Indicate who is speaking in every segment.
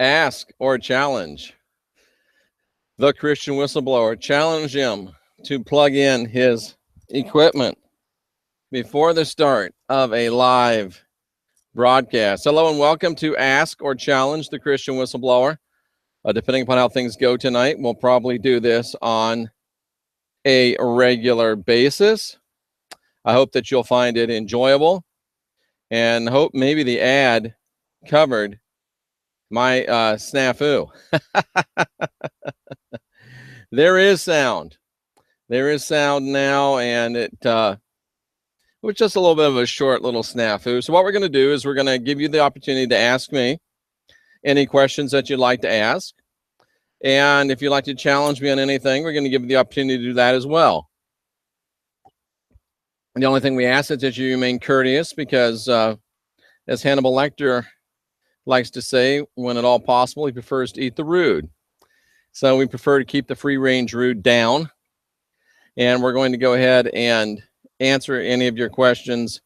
Speaker 1: Ask or challenge the Christian whistleblower. Challenge him to plug in his equipment before the start of a live broadcast. Hello and welcome to Ask or Challenge the Christian Whistleblower. Depending upon how things go tonight, we'll probably do this on a regular basis. I hope that you'll find it enjoyable and hope maybe the ad covered my snafu. There is sound. There is sound now, and it was just a little bit of a short little snafu. So what we're going to do is we're going to give you the opportunity to ask me any questions that you'd like to ask. And if you'd like to challenge me on anything, we're going to give you the opportunity to do that as well. The only thing we ask is that you remain courteous because, as Hannibal Lecter likes to say, when at all possible, he prefers to eat the rude. So we prefer to keep the free-range rude down. And we're going to go ahead and answer any of your questions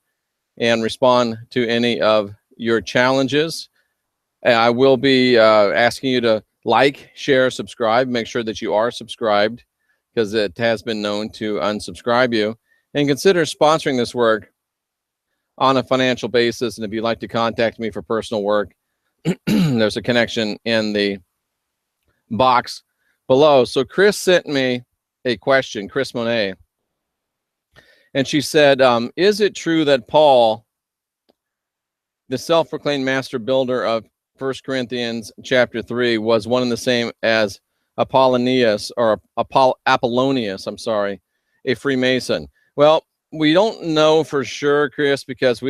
Speaker 1: and respond to any of your challenges. I will be asking you to like, share, subscribe. Make sure that you are subscribed because it has been known to unsubscribe you. And consider sponsoring this work on a financial basis. And if you'd like to contact me for personal work, there's a connection in the box below. So Chris sent me a question, Chris Monet. And she said, is it true that Paul, the self-proclaimed master builder of 1 Corinthians chapter 3, was one and the same as Apollonius, a Freemason? Well, we don't know for sure, Chris, because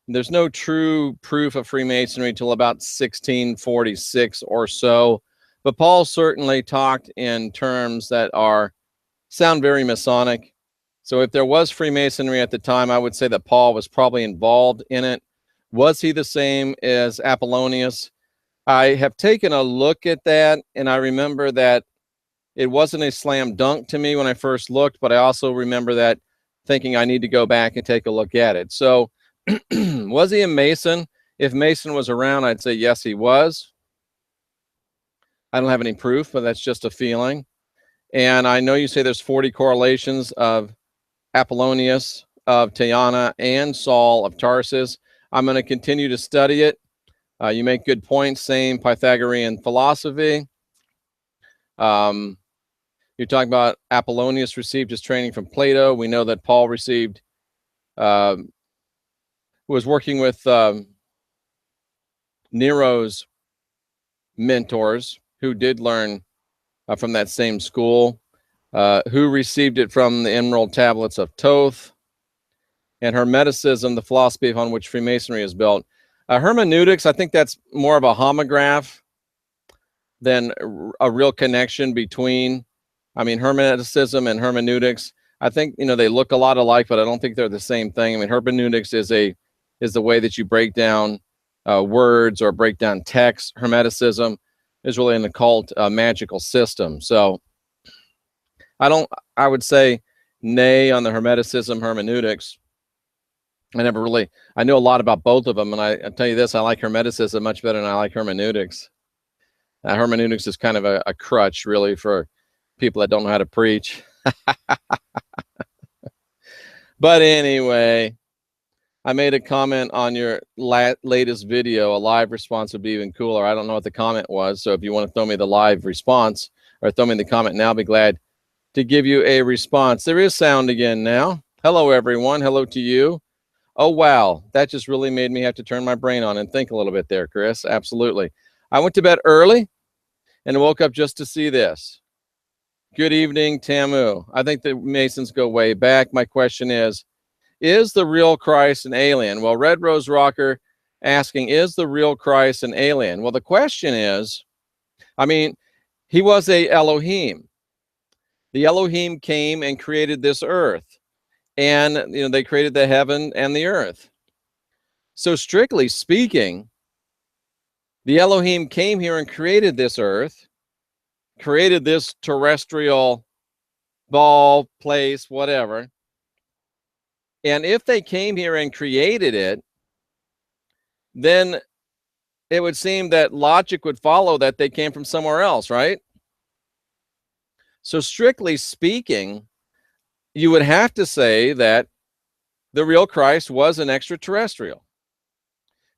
Speaker 1: there's no true proof of Freemasonry till about 1646 or so. But Paul certainly talked in terms that sound very Masonic. So if there was Freemasonry at the time, I would say that Paul was probably involved in it. Was he the same as Apollonius? I have taken a look at that, and I remember that it wasn't a slam dunk to me when I first looked, but I also remember that thinking I need to go back and take a look at it. So was he a Mason? If Mason was around, I'd say yes, he was. I don't have any proof, but that's just a feeling. And I know you say there's 40 correlations of Apollonius, of Tyana, and Saul of Tarsus. I'm going to continue to study it. You make good points, same Pythagorean philosophy. You're talking about Apollonius received his training from Plato. We know that Paul received, was working with Nero's mentors, who did learn from that same school, who received it from the Emerald Tablets of Thoth, and Hermeticism, the philosophy upon which Freemasonry is built. Hermeneutics, I think that's more of a homograph than a real connection between, Hermeticism and hermeneutics. I think, they look a lot alike, but I don't think they're the same thing. Hermeneutics is the way that you break down words or break down text. Hermeticism is really an occult magical system. So I would say nay on the Hermeticism, hermeneutics. I know a lot about both of them. And I tell you this, I like Hermeticism much better than I like hermeneutics. Hermeneutics is kind of a crutch, really, for people that don't know how to preach. But anyway, I made a comment on your latest video. A live response would be even cooler. I don't know what the comment was. So if you want to throw me the live response or throw me the comment now, I'll be glad to give you a response. There is sound again now. Hello, everyone. Hello to you. Oh, wow. That just really made me have to turn my brain on and think a little bit there, Chris. Absolutely. I went to bed early and woke up just to see this. Good evening, Tamu. I think the Masons go way back. My question is the real Christ an alien? Well, Red Rose Rocker asking, is the real Christ an alien? Well, the question is, he was a Elohim. The Elohim came and created this earth. And, they created the heaven and the earth. So strictly speaking, the Elohim came here and created this earth, created this terrestrial ball, place, whatever. And if they came here and created it, then it would seem that logic would follow that they came from somewhere else, right? So strictly speaking, you would have to say that the real Christ was an extraterrestrial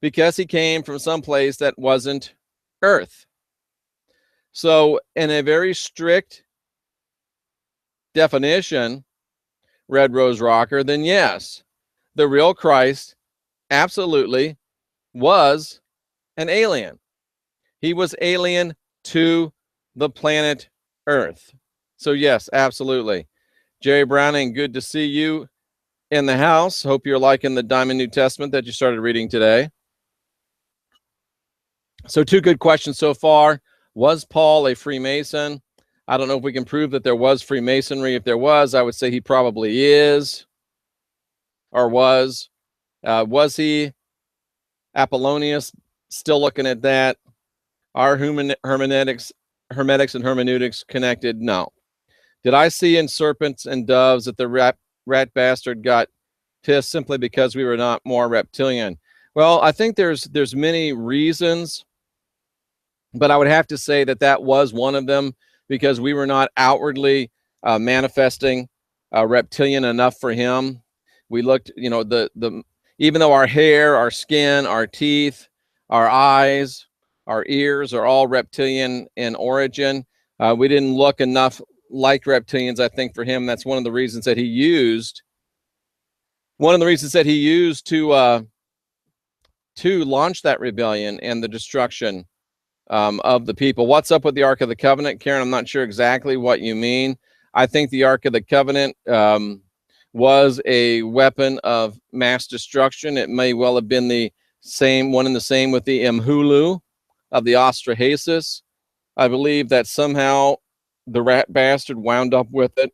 Speaker 1: because he came from some place that wasn't Earth. So in a very strict definition, Red Rose Rocker, then yes, the real Christ absolutely was an alien. He was alien to the planet Earth. So yes, absolutely. Jerry Browning, good to see you in the house. Hope you're liking the Diamond New Testament that you started reading today. So 2 good questions so far. Was Paul a Freemason? I don't know if we can prove that there was Freemasonry. If there was, I would say he probably is or was. Was he Apollonius? Still looking at that. Are hermeneutics and hermeneutics connected? No. Did I see in Serpents and Doves that the rat bastard got pissed simply because we were not more reptilian? Well, I think there's many reasons, but I would have to say that that was one of them, because we were not outwardly manifesting reptilian enough for him. We looked, even though our hair, our skin, our teeth, our eyes, our ears are all reptilian in origin, we didn't look enough like reptilians, I think, for him. That's one of the reasons that he used. One of the reasons that he used to launch that rebellion and the destruction of the people. What's up with the Ark of the Covenant, Karen? I'm not sure exactly what you mean. I think the Ark of the Covenant was a weapon of mass destruction. It may well have been the same one and the same with the Mhulu of the Ostrahasis. I believe that somehow the rat bastard wound up with it.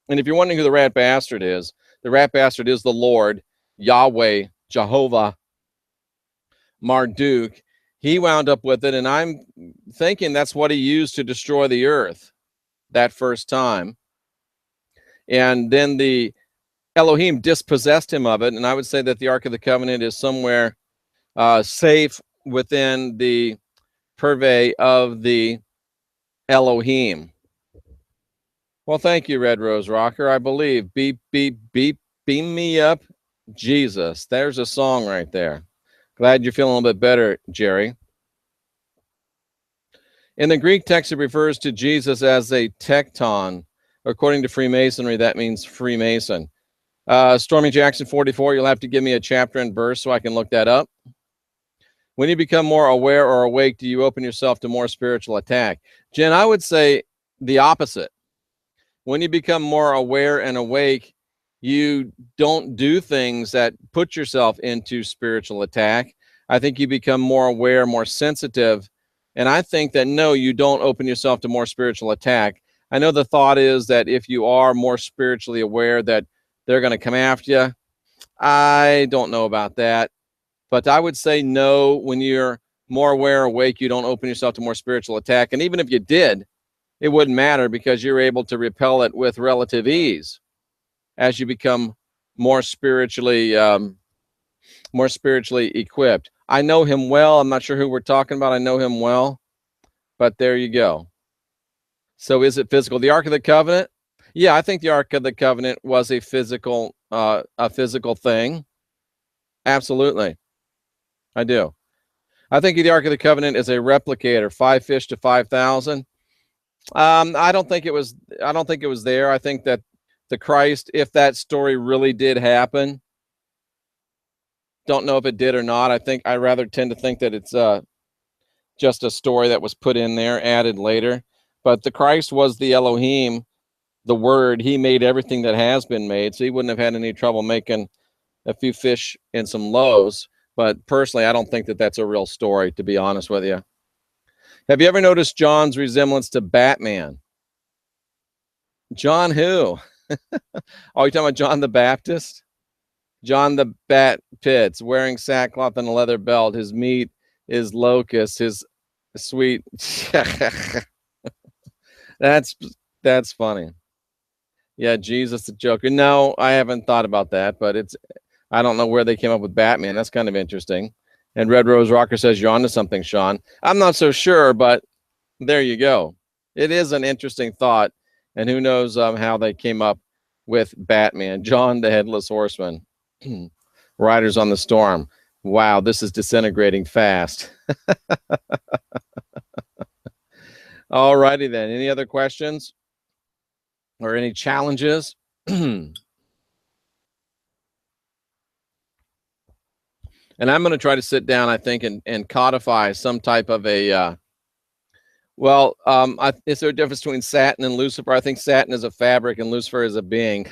Speaker 1: And if you're wondering who the rat bastard is the Lord, Yahweh, Jehovah, Marduk. He wound up with it, and I'm thinking that's what he used to destroy the earth that first time. And then the Elohim dispossessed him of it, and I would say that the Ark of the Covenant is somewhere safe within the purvey of the Elohim. Well, thank you, Red Rose Rocker. I believe. Beep, beep, beep, beam me up, Jesus. There's a song right there. Glad you're feeling a little bit better, Jerry. In the Greek text, it refers to Jesus as a tecton. According to Freemasonry, that means Freemason. Stormy Jackson 44, you'll have to give me a chapter and verse so I can look that up. When you become more aware or awake, do you open yourself to more spiritual attack? Jen, I would say the opposite. When you become more aware and awake, you don't do things that put yourself into spiritual attack. I think you become more aware, more sensitive. And I think that, no, you don't open yourself to more spiritual attack. I know the thought is that if you are more spiritually aware that they're going to come after you. I don't know about that. But I would say no, when you're more aware, awake, you don't open yourself to more spiritual attack. And even if you did, it wouldn't matter because you're able to repel it with relative ease as you become more spiritually equipped. I know him well. I'm not sure who we're talking about. I know him well, but there you go. So is it physical? The Ark of the Covenant? Yeah, I think the Ark of the Covenant was a physical thing. Absolutely. I do. I think the Ark of the Covenant is a replicator, 5 fish to 5,000. I don't think it was there. I think that the Christ, if that story really did happen, don't know if it did or not. I rather tend to think that it's just a story that was put in there, added later. But the Christ was the Elohim, the Word. He made everything that has been made, so he wouldn't have had any trouble making a few fish and some loaves. But personally, I don't think that that's a real story, to be honest with you. Have you ever noticed John's resemblance to Batman? John who? Oh, you talking about John the Baptist? John the Bat Pitts, wearing sackcloth and a leather belt. His meat is locust. His sweet. That's funny. Yeah, Jesus the Joker. No, I haven't thought about that, but I don't know where they came up with Batman. That's kind of interesting. And Red Rose Rocker says you're onto something, Sean. I'm not so sure, but there you go. It is an interesting thought, and who knows how they came up with Batman, John the Headless Horseman, Riders on the Storm. Wow, this is disintegrating fast. All righty then. Any other questions or any challenges? And I'm going to try to sit down, I think, and codify some type of a, is there a difference between Saturn and Lucifer? I think Saturn is a fabric and Lucifer is a being.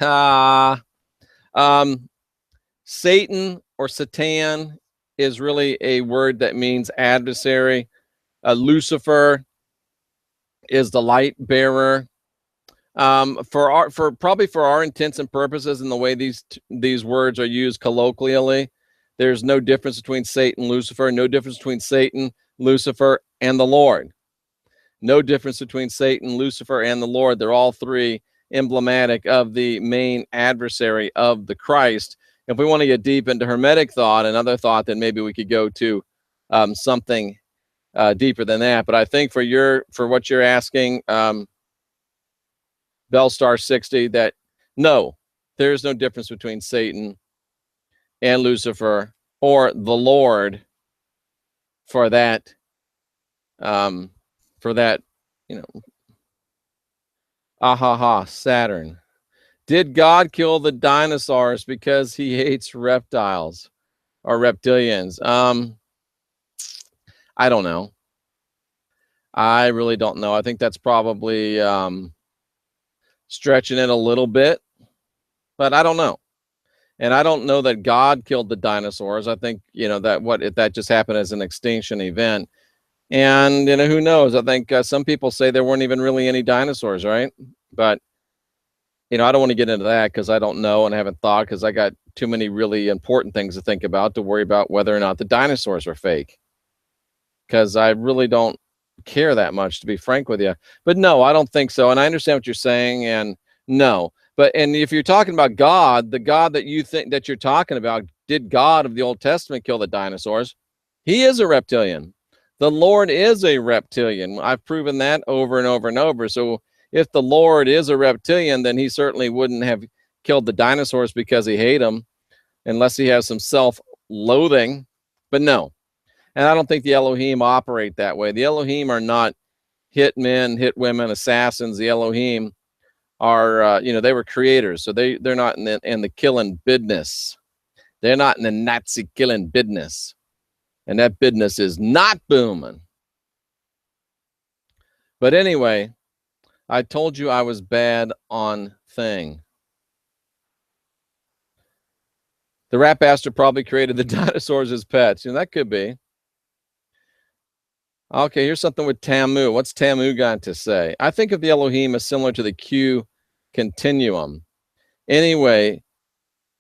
Speaker 1: Satan or Satan is really a word that means adversary. Lucifer is the light bearer. For our intents and purposes, and the way these words are used colloquially, there's no difference between Satan, Lucifer, no difference between Satan, Lucifer, and the Lord. No difference between Satan, Lucifer, and the Lord. They're all three emblematic of the main adversary of the Christ. If we want to get deep into Hermetic thought, another thought, then maybe we could go to something deeper than that. But I think for what you're asking, Bellstar 60, that no, there is no difference between Satan and Lucifer or the Lord for that, Saturn. Did God kill the dinosaurs because he hates reptiles or reptilians? I don't know. I really don't know. I think that's probably stretching it a little bit, but I don't know. And I don't know that God killed the dinosaurs. I think, that just happened as an extinction event. And, who knows? I think some people say there weren't even really any dinosaurs, right? But, I don't want to get into that because I don't know and I haven't thought, because I got too many really important things to think about, to worry about whether or not the dinosaurs are fake. Because I really don't care that much, to be frank with you. But no, I don't think so. And I understand what you're saying. And no. And if you're talking about God, the God that you think that you're talking about, did God of the Old Testament kill the dinosaurs? He is a reptilian. The Lord is a reptilian. I've proven that over and over and over. So if the Lord is a reptilian, then he certainly wouldn't have killed the dinosaurs because he hates them, unless he has some self-loathing. But no. And I don't think the Elohim operate that way. The Elohim are not hit men, hit women, assassins. The Elohim are, they were creators. So they're not in the killing business. They're not in the Nazi killing business. And that business is not booming. But anyway, I told you I was bad on thing. The rat bastard probably created the dinosaurs as pets. That could be. Okay, here's something with Tamu. What's Tamu got to say? I think of the Elohim as similar to the Q continuum. Anyway,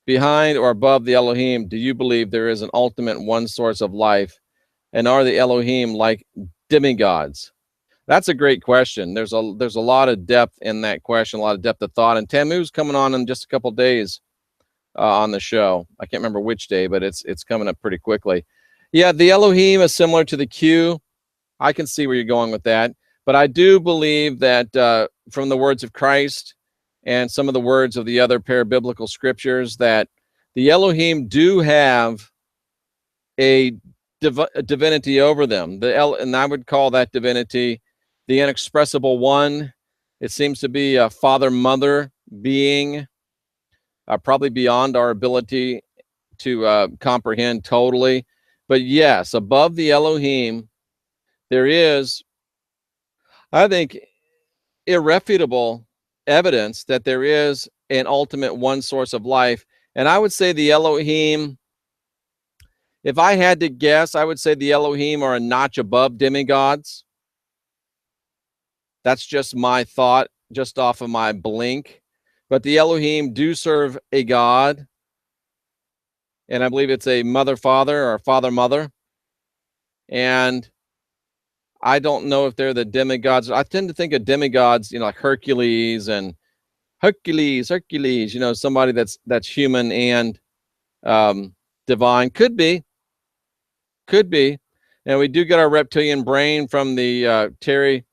Speaker 1: behind or above the Elohim, do you believe there is an ultimate one source of life? And are the Elohim like demigods? That's a great question. There's a lot of depth in that question, a lot of depth of thought. And Tamu's coming on in just a couple days on the show. I can't remember which day, but it's coming up pretty quickly. Yeah, the Elohim is similar to the Q. I can see where you're going with that. But I do believe that from the words of Christ and some of the words of the other parabiblical scriptures, that the Elohim do have a divinity over them. And I would call that divinity the inexpressible one. It seems to be a father-mother being, probably beyond our ability to comprehend totally. But yes, above the Elohim, there is, I think, irrefutable evidence that there is an ultimate one source of life. And I would say the Elohim, if I had to guess, I would say the Elohim are a notch above demigods. That's just my thought, just off of my blink. But the Elohim do serve a God. And I believe it's a mother-father or father-mother. And I don't know if they're the demigods. I tend to think of demigods, like Hercules, somebody that's human and divine. Could be. Could be. And we do get our reptilian brain from the Terry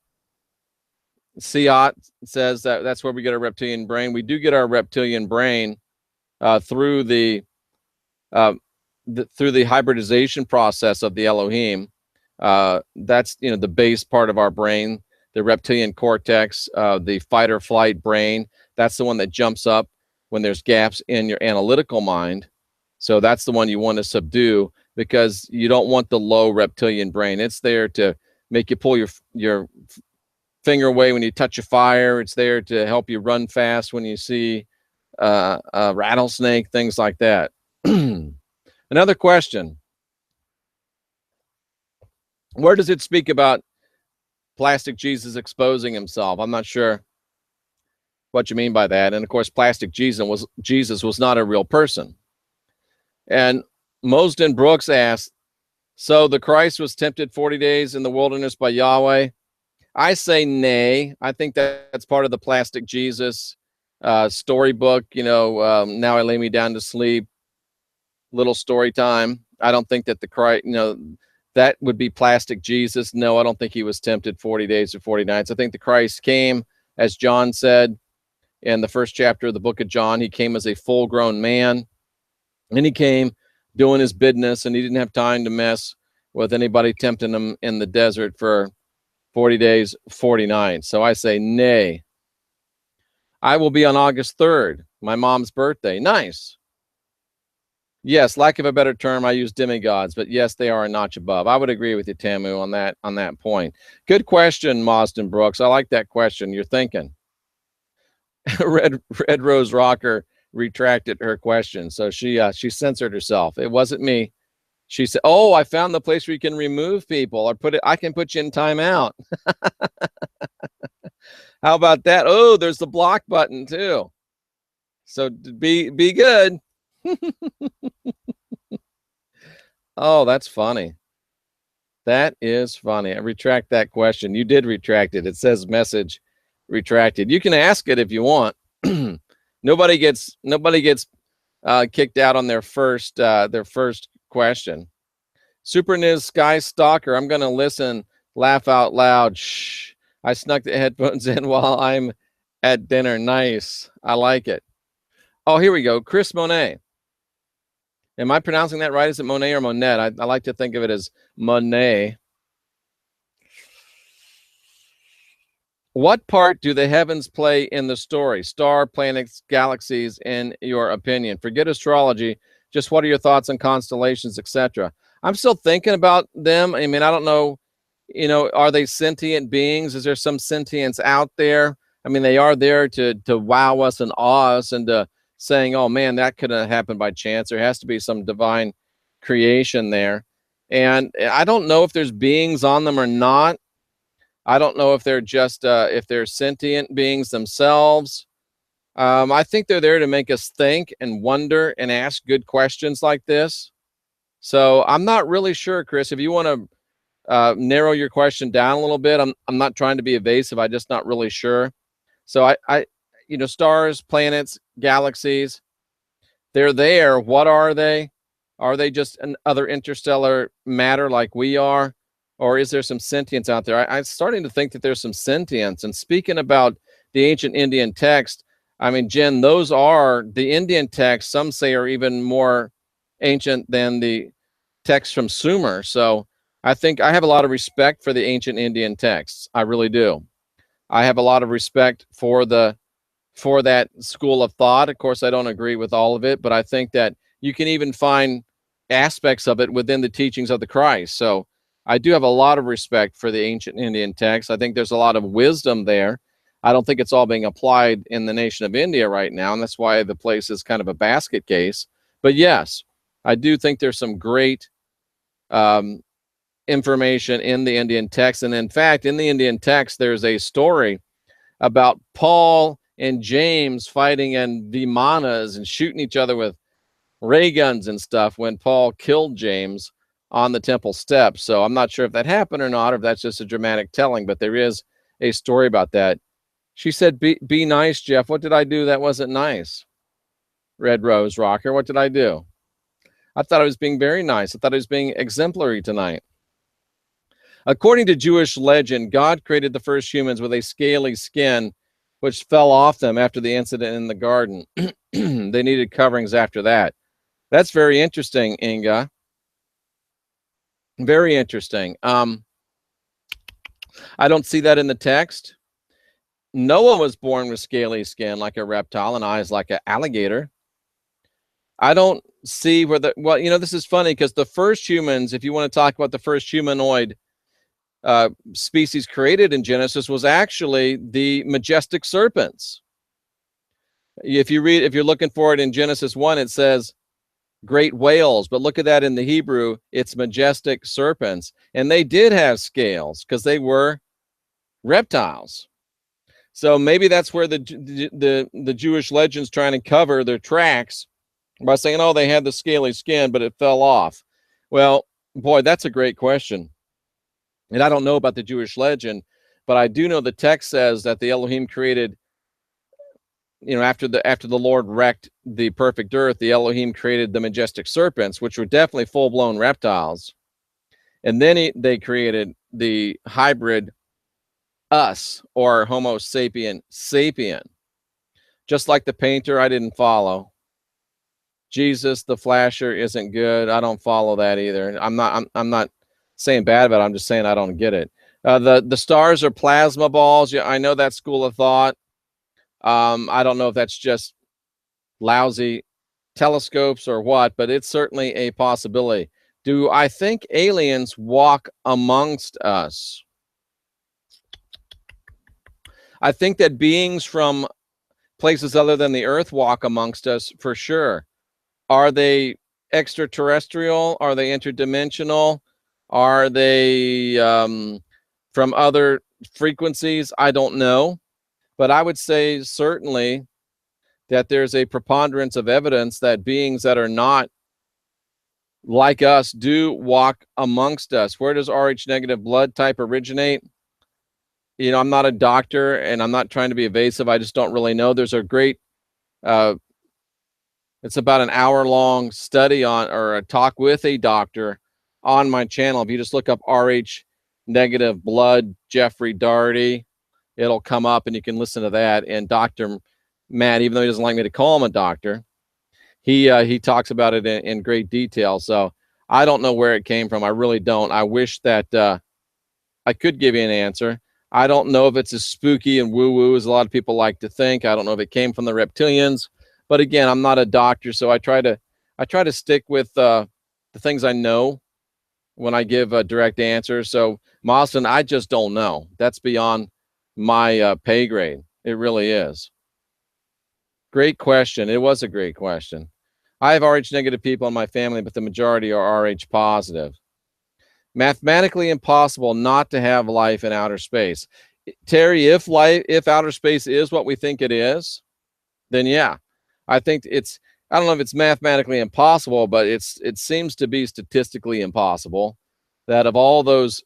Speaker 1: Siot says that's where we get our reptilian brain. We do get our reptilian brain through the hybridization process of the Elohim. That's the base part of our brain, the reptilian cortex, the fight or flight brain. That's the one that jumps up when there's gaps in your analytical mind. So that's the one you want to subdue, because you don't want the low reptilian brain. It's there to make you pull your finger away when you touch a fire. It's there to help you run fast when you see a rattlesnake, things like that. Another question. Where does it speak about plastic Jesus exposing himself? I'm not sure what you mean by that. And of course, plastic Jesus was not a real person. And Mosden Brooks asked, so the Christ was tempted 40 days in the wilderness by Yahweh? I say nay. I think that's part of the plastic Jesus storybook. Now I lay me down to sleep, little story time. I don't think that the Christ, that would be plastic Jesus. No, I don't think he was tempted 40 days or 40 nights. I think the Christ came, as John said in the first chapter of the book of John, he came as a full-grown man, and he came doing his business, and he didn't have time to mess with anybody tempting him in the desert for 40 days, 40 nights. So I say nay. I will be on August 3rd, my mom's birthday. Nice. Yes, lack of a better term, I use demigods, but yes, they are a notch above. I would agree with you, Tamu, on that point. Good question, Mosden Brooks. I like that question. You're thinking. Red Rose Rocker retracted her question, so she censored herself. It wasn't me. She said, "Oh, I found the place where you can remove people or I can put you in timeout." How about that? Oh, there's the block button too. So be good. Oh, that's funny. That is funny. I retract that question. You did retract it. It says message retracted. You can ask it if you want. Nobody gets kicked out on their first question. Super Niz Sky Stalker. I'm gonna listen. Laugh out loud. Shh. I snuck the headphones in while I'm at dinner. Nice. I like it. Oh, here we go. Chris Monet. Am I pronouncing that right? Is it Monet or Monet? I like to think of it as Monet. What part do the heavens play in the story? Star, planets, galaxies, in your opinion? Forget astrology. Just what are your thoughts on constellations, etc.? I'm still thinking about them. I mean, I don't know, are they sentient beings? Is there some sentience out there? I mean, they are there to wow us and awe us and to saying, oh man, that couldn't have happened by chance. There has to be some divine creation there. And I don't know if there's beings on them or not. I don't know if they're just if they're sentient beings themselves. I think they're there to make us think and wonder and ask good questions like this. So I'm not really sure, Chris. If you want to narrow your question down a little bit, I'm not trying to be evasive. I'm just not really sure. So I stars, planets, galaxies, they're there. What are they? Are they just another interstellar matter like we are? Or is there some sentience out there? I'm starting to think that there's some sentience. And speaking about the ancient Indian text, I mean, Jen, those are the Indian texts, some say are even more ancient than the text from Sumer. So I think I have a lot of respect for the ancient Indian texts. I really do. I have a lot of respect for that school of thought. Of course, I don't agree with all of it, but I think that you can even find aspects of it within the teachings of the Christ. So I do have a lot of respect for the ancient Indian texts. I think there's a lot of wisdom there. I don't think it's all being applied in the nation of India right now, and that's why the place is kind of a basket case. But yes, I do think there's some great information in the Indian text. And in fact, in the Indian text, there's a story about Paul and James fighting in Vimanas and shooting each other with ray guns and stuff when Paul killed James on the temple steps. So I'm not sure if that happened or not, or if that's just a dramatic telling, but there is a story about that. She said, be nice, Jeff. What did I do that wasn't nice? Red Rose Rocker, what did I do? I thought I was being very nice. I thought I was being exemplary tonight. According to Jewish legend, God created the first humans with a scaly skin, which fell off them after the incident in the garden. They needed coverings after that. That's very interesting, Inga. Very interesting. I don't see that in the text. Noah was born with scaly skin like a reptile and eyes like an alligator. I don't see where the, well, you know, this is funny because the first humans, if you want to talk about the first humanoid species created in Genesis, was actually the majestic serpents. If you read, if you're looking for it in Genesis 1, it says great whales, but look at that in the Hebrew, it's majestic serpents. And they did have scales because they were reptiles. So maybe that's where the Jewish legends trying to cover their tracks by saying, oh, they had the scaly skin, but it fell off. Well, boy, that's a great question. And I don't know about the Jewish legend, but I do know the text says that the Elohim created, you know, after the Lord wrecked the perfect earth, the Elohim created the majestic serpents, which were definitely full-blown reptiles. And then they created the hybrid us, or Homo sapien sapien. Just like the painter, I didn't follow. Jesus the flasher isn't good. I don't follow that either. I'm not saying bad about it. I'm just saying I don't get it. The stars are plasma balls. Yeah, I know that school of thought. I don't know if that's just lousy telescopes or what, but it's certainly a possibility. Do I think aliens walk amongst us? I think that beings from places other than the earth walk amongst us for sure. Are they extraterrestrial? Are they interdimensional? Are they from other frequencies? I don't know. But I would say certainly that there's a preponderance of evidence that beings that are not like us do walk amongst us. Where does Rh negative blood type originate? You know, I'm not a doctor and I'm not trying to be evasive. I just don't really know. There's a great, it's about an hour-long study on, or a talk with a doctor on my channel. If you just look up Rh negative blood, Jeffrey Daugherty, it'll come up and you can listen to that. And Dr. Matt, even though he doesn't like me to call him a doctor, he talks about it in great detail. So I don't know where it came from. I really don't. I wish that I could give you an answer. I don't know if it's as spooky and woo-woo as a lot of people like to think. I don't know if it came from the reptilians, but again, I'm not a doctor, so I try to stick with the things I know when I give a direct answer. So Mauston, I just don't know. That's beyond my pay grade. It really is. Great question. It was a great question. I have Rh negative people in my family, but the majority are Rh positive. Mathematically impossible not to have life in outer space. Terry, if outer space is what we think it is, then yeah, I think it's, I don't know if it's mathematically impossible, but it seems to be statistically impossible that of all those,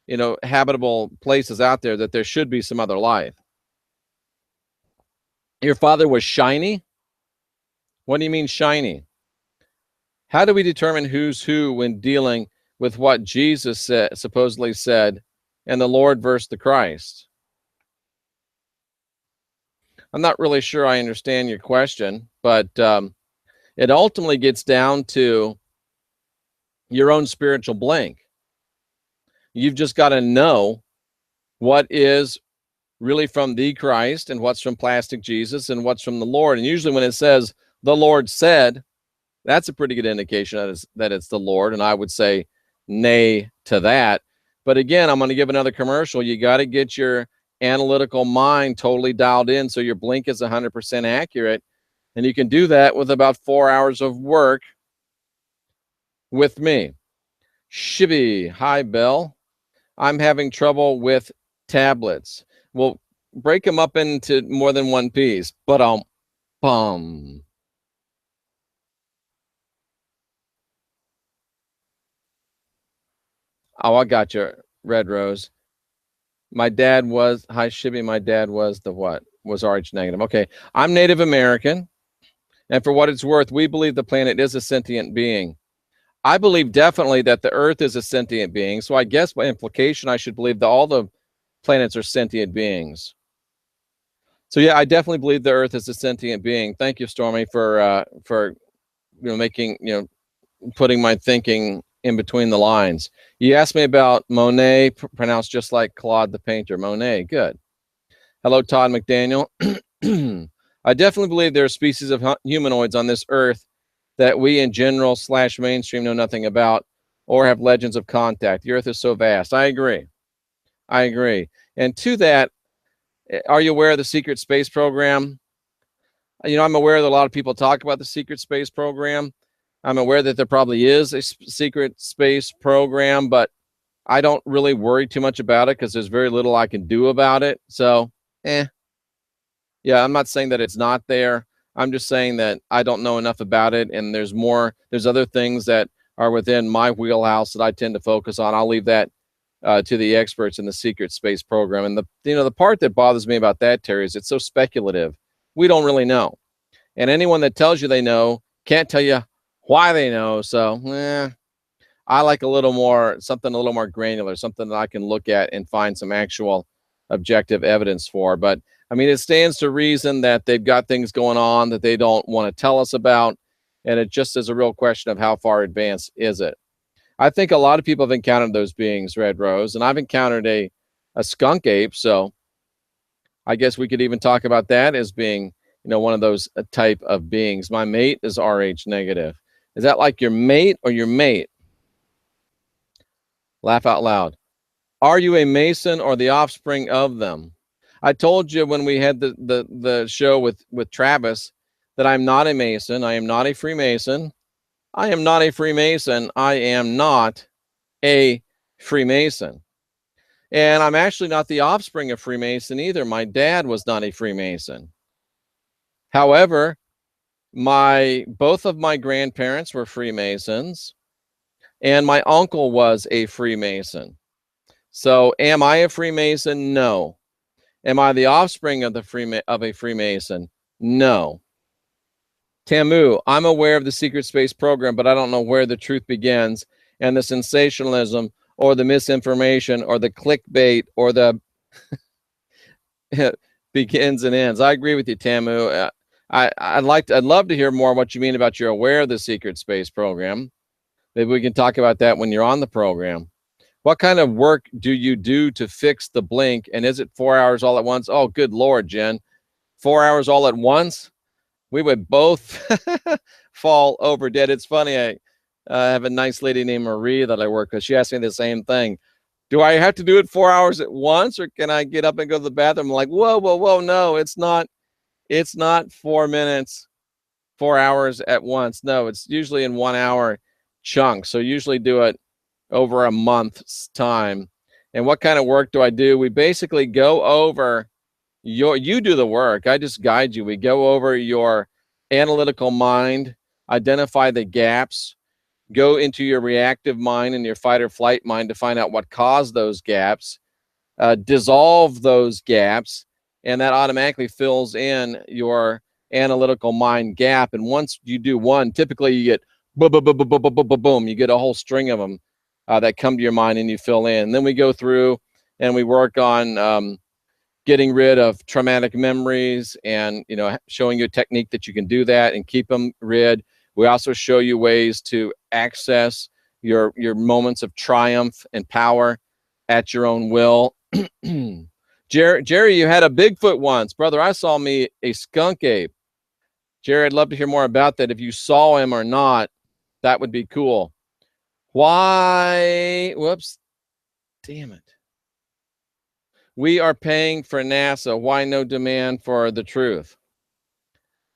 Speaker 1: you know, habitable places out there, that there should be some other life. Your father was shiny? What do you mean shiny? How do we determine who's who when dealing with what Jesus supposedly said and the Lord versus the Christ? I'm not really sure I understand your question, but it ultimately gets down to your own spiritual blank. You've just got to know what is really from the Christ and what's from plastic Jesus and what's from the Lord. And usually when it says the Lord said, that's a pretty good indication that it's the Lord. And I would say nay to that. But again, I'm going to give another commercial. You got to get your analytical mind totally dialed in so your blink is 100% accurate. And you can do that with about 4 hours of work with me. Shibby, hi, Bell. I'm having trouble with tablets. Well, break them up into more than one piece. But bum. Oh, I got you, Red Rose. My dad was, hi, Shibby, my dad was the what? Was Rh negative. Okay, I'm Native American. And for what it's worth, we believe the planet is a sentient being. I believe definitely that the Earth is a sentient being. So I guess by implication, I should believe that all the planets are sentient beings. So yeah, I definitely believe the Earth is a sentient being. Thank you, Stormy, for making, putting my thinking in between the lines. You asked me about Monet, pronounced just like Claude the painter. Monet, good. Hello, Todd McDaniel. I definitely believe there are species of humanoids on this Earth that we in general / mainstream know nothing about or have legends of contact. The Earth is so vast. I agree. And to that, are you aware of the secret space program? I'm aware that a lot of people talk about the secret space program. I'm aware that there probably is a secret space program, but I don't really worry too much about it because there's very little I can do about it. So, yeah, I'm not saying that it's not there. I'm just saying that I don't know enough about it, and there's other things that are within my wheelhouse that I tend to focus on. I'll leave that to the experts in the secret space program. And the part that bothers me about that, Terry, is it's so speculative. We don't really know, and anyone that tells you they know can't tell you why they know. So, I like something a little more granular, something that I can look at and find some actual objective evidence for. But I mean, it stands to reason that they've got things going on that they don't want to tell us about. And it just is a real question of how far advanced is it? I think a lot of people have encountered those beings, Red Rose, and I've encountered a skunk ape. So I guess we could even talk about that as being, one of those type of beings. My mate is Rh negative. Is that like your mate or your mate? Laugh out loud. Are you a Mason or the offspring of them? I told you when we had the show with Travis that I'm not a Mason. I am not a Freemason. I am not a Freemason. I am not a Freemason. And I'm actually not the offspring of Freemason either. My dad was not a Freemason. However, both of my grandparents were Freemasons, and my uncle was a Freemason. So am I a Freemason? No. Am I the offspring of a Freemason? No. Tamu, I'm aware of the secret space program, but I don't know where the truth begins and the sensationalism or the misinformation or the clickbait or the begins and ends. I agree with you, Tamu. I'd love to hear more what you mean about you're aware of the secret space program. Maybe we can talk about that when you're on the program. What kind of work do you do to fix the blink? And is it 4 hours all at once? Oh, good Lord, Jen. 4 hours all at once? We would both fall over dead. It's funny. I have a nice lady named Marie that I work with. She asked me the same thing. Do I have to do it 4 hours at once, or can I get up and go to the bathroom? I'm like, whoa. No, it's not 4 minutes, 4 hours at once. No, it's usually in 1 hour chunks. So usually do it over a month's time. And what kind of work do I do? We basically go over you do the work. I just guide you. We go over your analytical mind, identify the gaps, go into your reactive mind and your fight or flight mind to find out what caused those gaps, dissolve those gaps, and that automatically fills in your analytical mind gap. And once you do one, typically you get boom, you get a whole string of them that come to your mind and you fill in. And then we go through and we work on getting rid of traumatic memories and, showing you a technique that you can do that and keep them rid. We also show you ways to access your moments of triumph and power at your own will. Jerry, you had a Bigfoot once. Brother, I saw me a skunk ape. Jerry, I'd love to hear more about that. If you saw him or not, that would be cool. Why? Whoops. Damn it. We are paying for NASA. Why no demand for the truth?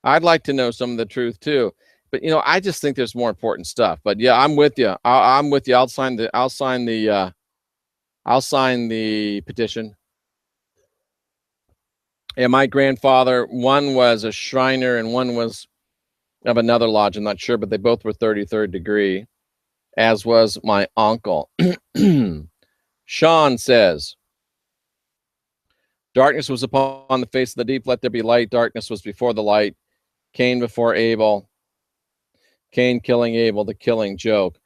Speaker 1: I'd like to know some of the truth too, but I just think there's more important stuff. But yeah, I'm with you. I'm with you. I'll sign the petition. And my grandfather, one was a Shriner and one was of another lodge. I'm not sure, but they both were 33rd degree, as was my uncle. Sean says, darkness was upon the face of the deep. Let there be light. Darkness was before the light. Cain before Abel. Cain killing Abel, the killing joke.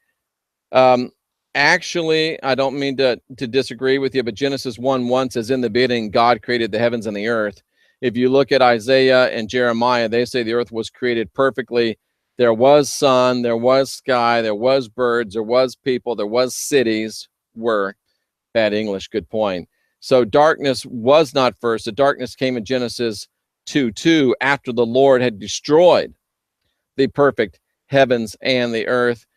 Speaker 1: Actually, I don't mean to disagree with you, but Genesis 1:1 says, in the beginning, God created the heavens and the earth. If you look at Isaiah and Jeremiah, they say the earth was created perfectly. There was sun, there was sky, there was birds, there was people, there was cities. Bad English, good point. So darkness was not first. The darkness came in Genesis 2:2 after the Lord had destroyed the perfect heavens and the earth.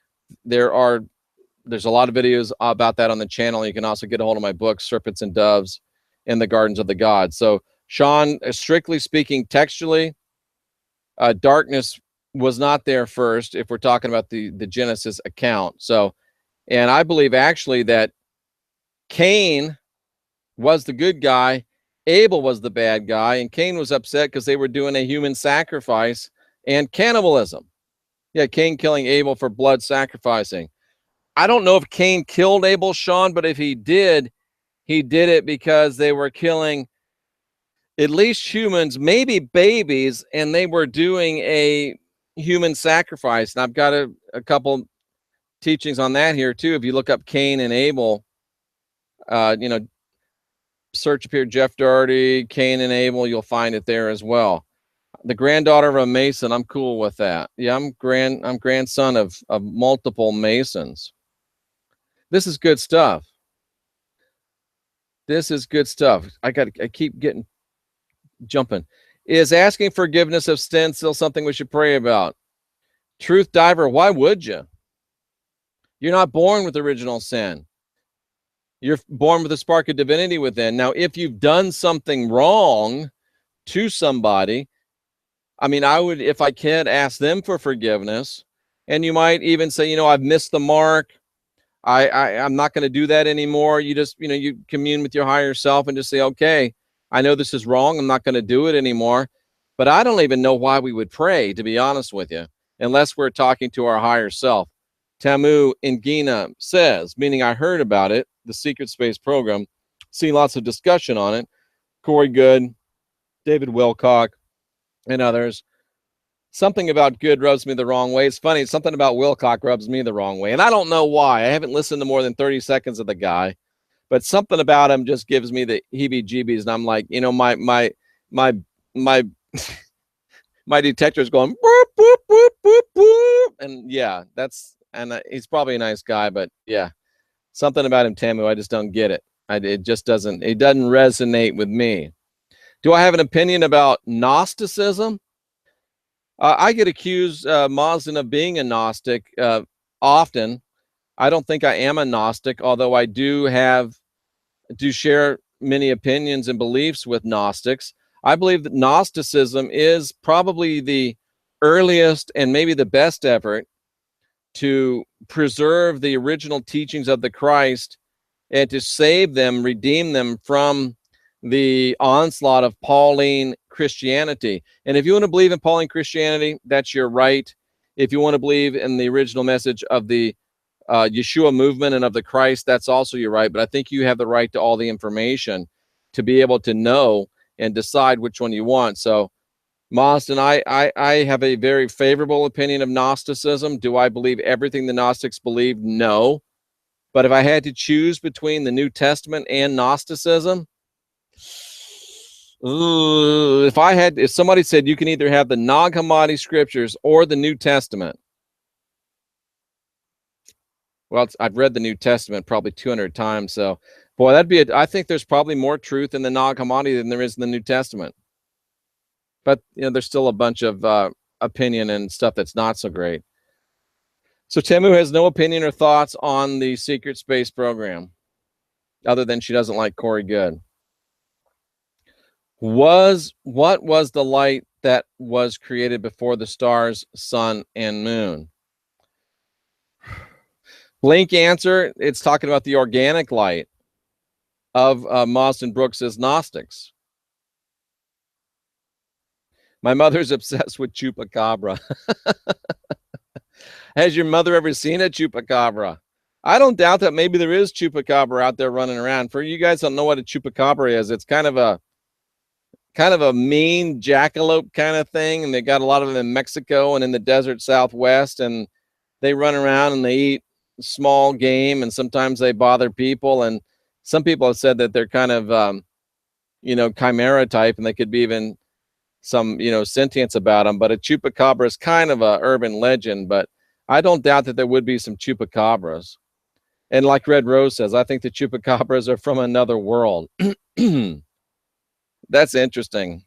Speaker 1: There's a lot of videos about that on the channel. You can also get a hold of my book, Serpents and Doves in the Gardens of the Gods. So, Sean, strictly speaking, textually, darkness was not there first if we're talking about the Genesis account. So, and I believe actually that Cain was the good guy, Abel was the bad guy, and Cain was upset because they were doing a human sacrifice and cannibalism. Yeah, Cain killing Abel for blood sacrificing. I don't know if Cain killed Abel, Sean, but if he did it because they were killing at least humans, maybe babies, and they were doing a human sacrifice. And I've got a couple teachings on that here too. If you look up Cain and Abel, search up here, Jeff Doherty, Cain and Abel, you'll find it there as well. The granddaughter of a Mason, I'm cool with that. Yeah, I'm grandson of multiple Masons. This is good stuff. This is good stuff. I keep getting jumping. Is asking forgiveness of sin still something we should pray about? Truth Diver, why would you? You're not born with original sin. You're born with a spark of divinity within. Now, if you've done something wrong to somebody, I mean, I would, if I could, ask them for forgiveness. And you might even say, I've missed the mark. I'm not going to do that anymore. You just, you commune with your higher self and just say, okay, I know this is wrong. I'm not going to do it anymore. But I don't even know why we would pray, to be honest with you, unless we're talking to our higher self. Tamu Ingina says, meaning I heard about it, the Secret Space program, seen lots of discussion on it. Corey Good, David Wilcock, and others. Something about Good rubs me the wrong way. It's funny. Something about Wilcock rubs me the wrong way. And I don't know why. I haven't listened to more than 30 seconds of the guy, but something about him just gives me the heebie-jeebies. And I'm like, my my detector is going boop, boop, boop, boop, boop. And yeah, he's probably a nice guy, but yeah, something about him, Tamu, I just don't get it. It doesn't resonate with me. Do I have an opinion about Gnosticism? I get accused, Mazin, of being a Gnostic often. I don't think I am a Gnostic, although I do share many opinions and beliefs with Gnostics. I believe that Gnosticism is probably the earliest and maybe the best effort to preserve the original teachings of the Christ and to save them, redeem them from the onslaught of Pauline Christianity. And if you want to believe in Pauline Christianity, that's your right. If you want to believe in the original message of the Yeshua movement and of the Christ, that's also your right. But I think you have the right to all the information to be able to know and decide which one you want. So, Moston, I have a very favorable opinion of Gnosticism. Do I believe everything the Gnostics believe? No. But if I had to choose between the New Testament and Gnosticism, if somebody said you can either have the Nag Hammadi scriptures or the New Testament, well, I've read the New Testament probably 200 times. So, boy, I think there's probably more truth in the Nag Hammadi than there is in the New Testament. But, there's still a bunch of opinion and stuff that's not so great. So Tamu has no opinion or thoughts on the Secret Space program, other than she doesn't like Corey Good. What was the light that was created before the stars, sun, and moon? Blink answer, it's talking about the organic light of Marston Brooks's Gnostics. My mother's obsessed with chupacabra. Has your mother ever seen a chupacabra? I don't doubt that maybe there is chupacabra out there running around. For you guys don't know what a chupacabra is, it's kind of a mean jackalope kind of thing, and they got a lot of them in Mexico and in the desert Southwest, and they run around and they eat small game, and sometimes they bother people. And some people have said that they're kind of, chimera type, and they could be even some, sentience about them. But a chupacabra is kind of a urban legend, but I don't doubt that there would be some chupacabras. And like Red Rose says, I think the chupacabras are from another world. That's interesting.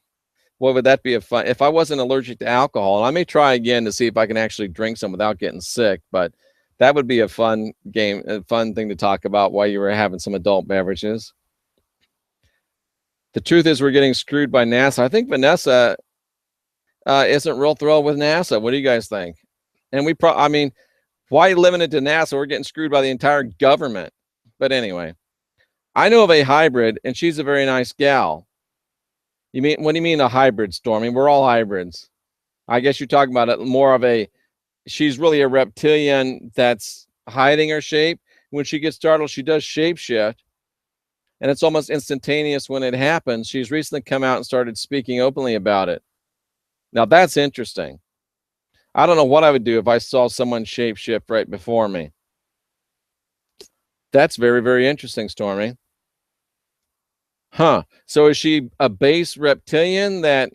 Speaker 1: What would that be if I wasn't allergic to alcohol? And I may try again to see if I can actually drink some without getting sick, but that would be a fun game, a fun thing to talk about while you were having some adult beverages. The truth is we're getting screwed by NASA. I think Vanessa isn't real thrilled with NASA. What do you guys think? And why limit it to NASA? We're getting screwed by the entire government. But anyway, I know of a hybrid, and she's a very nice gal. What do you mean a hybrid, Stormy? We're all hybrids. I guess you're talking about it more of she's really a reptilian that's hiding her shape. When she gets startled, she does shapeshift, and it's almost instantaneous when it happens. She's recently come out and started speaking openly about it. Now that's interesting. I don't know what I would do if I saw someone shapeshift right before me. That's very, very interesting, Stormy. Huh. So is she a base reptilian that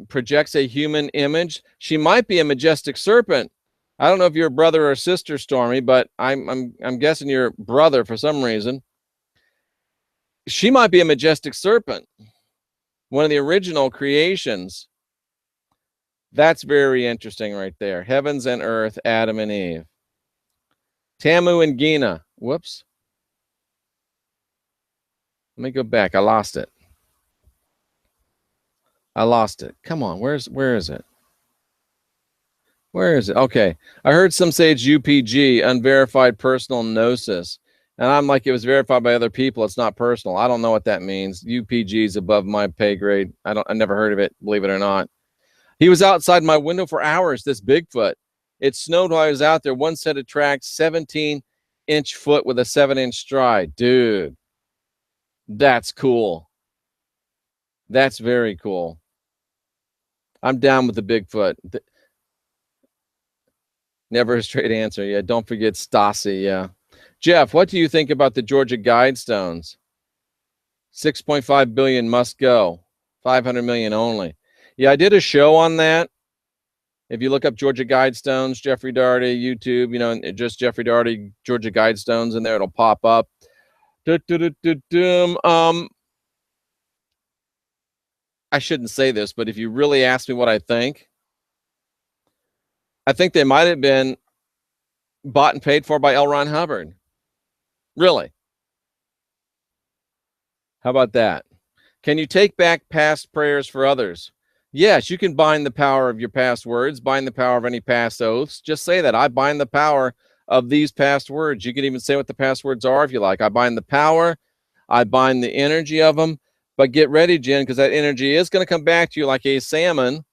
Speaker 1: projects a human image? She might be a majestic serpent. I don't know if you're a brother or sister, Stormy, but I'm guessing you're brother for some reason. She might be a majestic serpent, one of the original creations. That's very interesting right there. Heavens and earth, Adam and Eve. Tamu and Gina. Whoops. Let me go back. I lost it. Come on. where is it? Where is it? Okay. I heard some say it's UPG, unverified personal gnosis. And I'm like, it was verified by other people. It's not personal. I don't know what that means. UPG is above my pay grade. I never heard of it, believe it or not. He was outside my window for hours, this Bigfoot. It snowed while I was out there. One set of tracks, 17-inch foot with a 7-inch stride. Dude, that's cool. That's very cool. I'm down with the Bigfoot. Never a straight answer. Yeah, don't forget Stassi. Yeah. Jeff, what do you think about the Georgia Guidestones? 6.5 billion must go. 500 million only. Yeah, I did a show on that. If you look up Georgia Guidestones, Jeffrey Daugherty, YouTube, just Jeffrey Daugherty, Georgia Guidestones in there, it'll pop up. I shouldn't say this, but if you really ask me what I think they might have been bought and paid for by L. Ron Hubbard. Really? How about that? Can you take back past prayers for others? Yes, you can bind the power of your past words, bind the power of any past oaths. Just say that. I bind the power of these past words. You can even say what the past words are if you like. I bind the power. I bind the energy of them. But get ready, Jen, because that energy is going to come back to you like a salmon.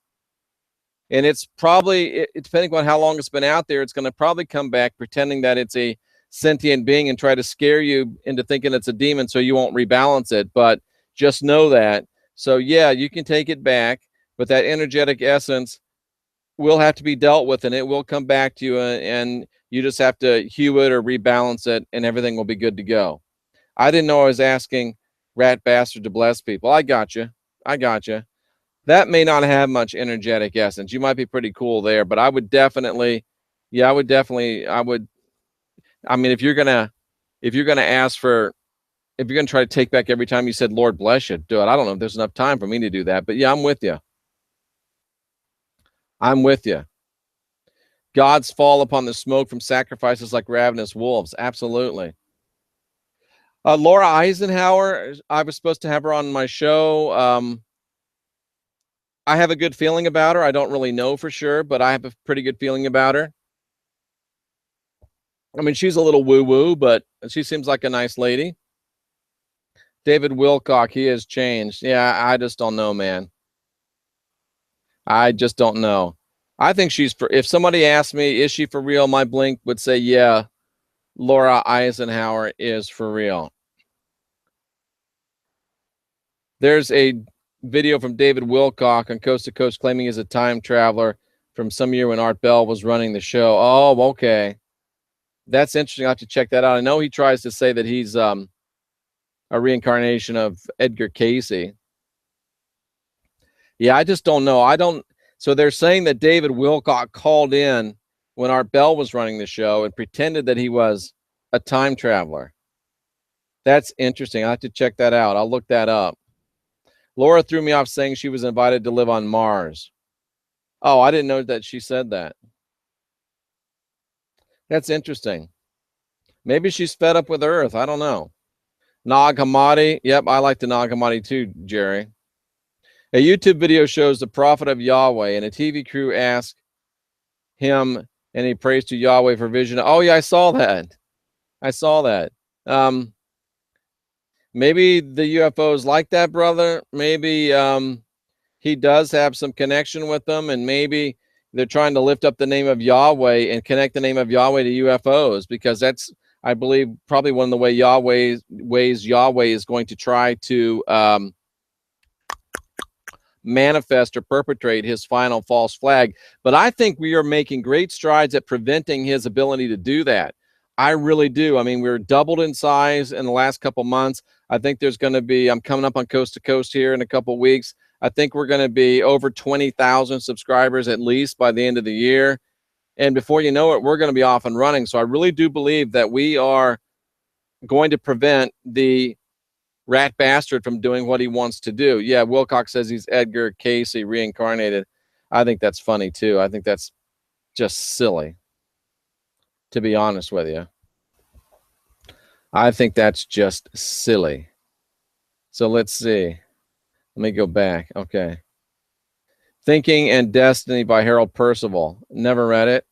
Speaker 1: And it's probably, depending on how long it's been out there, it's going to probably come back pretending that it's a sentient being and try to scare you into thinking it's a demon so you won't rebalance it. But just know that. So, yeah, you can take it back. But that energetic essence will have to be dealt with, and it will come back to you, and you just have to hew it or rebalance it, and everything will be good to go. I didn't know I was asking Rat Bastard to bless people. I got you. That may not have much energetic essence. You might be pretty cool there, but I would definitely, I mean, if you're gonna ask for, if you're gonna try to take back every time you said Lord bless you, do it. I don't know if there's enough time for me to do that, but yeah, I'm with you. Gods fall upon the smoke from sacrifices like ravenous wolves. Absolutely. Laura Eisenhower, I was supposed to have her on my show. I have a good feeling about her. I don't really know for sure, but I have a pretty good feeling about her. I mean, she's a little woo-woo, but she seems like a nice lady. David Wilcock, he has changed. Yeah, I just don't know, man. I just don't know. I think she's for, if somebody asked me, is she for real? My blink would say, yeah, Laura Eisenhower is for real. There's a video from David Wilcock on Coast to Coast claiming he's a time traveler from some year when Art Bell was running the show. Oh, okay. That's interesting. I have to check that out. I know he tries to say that he's a reincarnation of Edgar Casey. Yeah, I just don't know. I don't. So they're saying that David Wilcock called in when Art Bell was running the show and pretended that he was a time traveler. That's interesting. I have to check that out. I'll look that up. Laura threw me off saying she was invited to live on Mars. Oh, I didn't know that she said that. That's interesting. Maybe she's fed up with Earth. I don't know. Nag Hammadi. Yep, I like the Nag Hammadi too, Jerry. A YouTube video shows the prophet of Yahweh, and a TV crew asks him, and he prays to Yahweh for vision. Oh, yeah, I saw that. Maybe the UFOs like that, brother. Maybe he does have some connection with them, and maybe they're trying to lift up the name of Yahweh and connect the name of Yahweh to UFOs, because that's, I believe, probably one of the ways Yahweh is going to try to manifest or perpetrate his final false flag. But I think we are making great strides at preventing his ability to do that. I really do. I mean, we're doubled in size in the last couple months. I think there's going to be, I'm coming up on Coast to Coast here in a couple weeks. I think we're going to be over 20,000 subscribers at least by the end of the year. And before you know it, we're going to be off and running. So I really do believe that we are going to prevent the rat bastard from doing what he wants to do. Yeah, Wilcox says he's Edgar Casey reincarnated. I think that's funny too. I think that's just silly, to be honest with you. I think that's just silly. So let's see. Let me go back. Okay. Thinking and Destiny by Harold Percival. Never read it.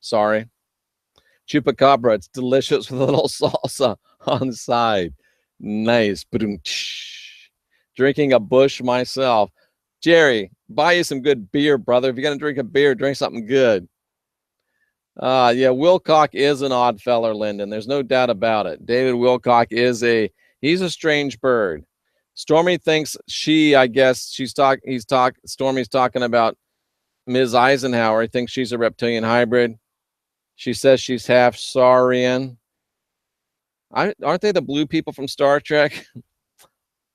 Speaker 1: Sorry. Chupacabra. It's delicious with a little salsa on the side. Nice. Drinking a bush myself. Jerry, buy you some good beer, brother. If you're going to drink a beer, drink something good. Yeah, Wilcock is an odd feller, Lyndon. There's no doubt about it. David Wilcock is he's a strange bird. Stormy thinks Stormy's talking about Ms. Eisenhower. He thinks she's a reptilian hybrid. She says she's half Saurian. Aren't they the blue people from Star Trek?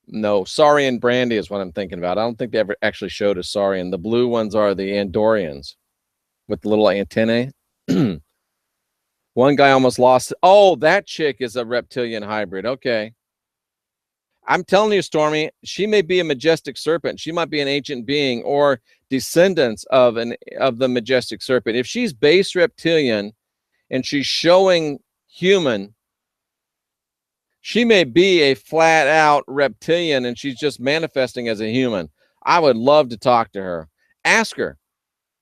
Speaker 1: No, Saurian Brandy is what I'm thinking about. I don't think they ever actually showed a Saurian. The blue ones are the Andorians with the little antennae. One guy almost lost. Oh, that chick is a reptilian hybrid. Okay. I'm telling you, Stormy, she may be a majestic serpent. She might be an ancient being or descendants of the majestic serpent. If she's base reptilian and she's showing human, she may be a flat out reptilian and she's just manifesting as a human. I would love to talk to her. Ask her.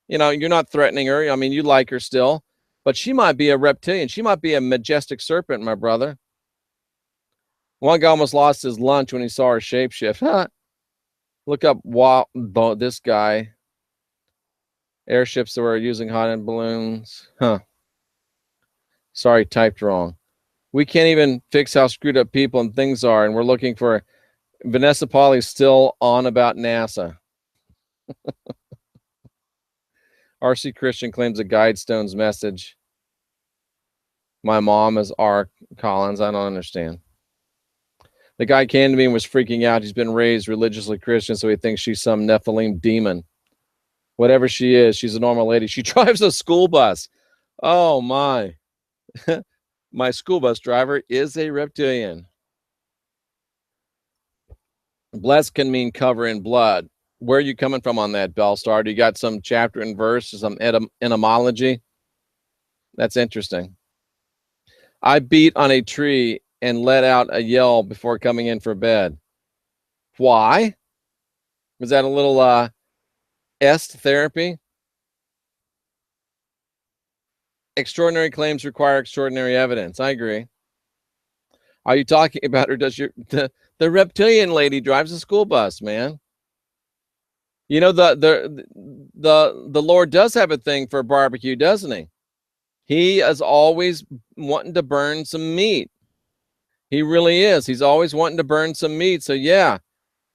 Speaker 1: You know, you're not threatening her. I mean, you like her still, but she might be a reptilian. She might be a majestic serpent, my brother. One guy almost lost his lunch when he saw her shapeshift. Huh. Look up this guy. Airships that were using hot air balloons. Huh. Sorry, typed wrong. We can't even fix how screwed up people and things are, and we're looking for Vanessa Polly's still on about NASA. RC Christian claims a Guidestone's message. My mom is R. Collins. I don't understand. The guy came to me and was freaking out. He's been raised religiously Christian, so he thinks she's some Nephilim demon. Whatever she is, she's a normal lady. She drives a school bus. Oh, my. My school bus driver is a reptilian. Blessed can mean cover in blood. Where are you coming from on that, Bellstar? Do you got some chapter and verse, some etymology? That's interesting. I beat on a tree and let out a yell before coming in for bed. Why? Was that a little est therapy? Extraordinary claims require extraordinary evidence. I agree. Are you talking about, or does the reptilian lady drives a school bus, man? You know, the Lord does have a thing for barbecue, doesn't he? He is always wanting to burn some meat. He really is. He's always wanting to burn some meat. So yeah,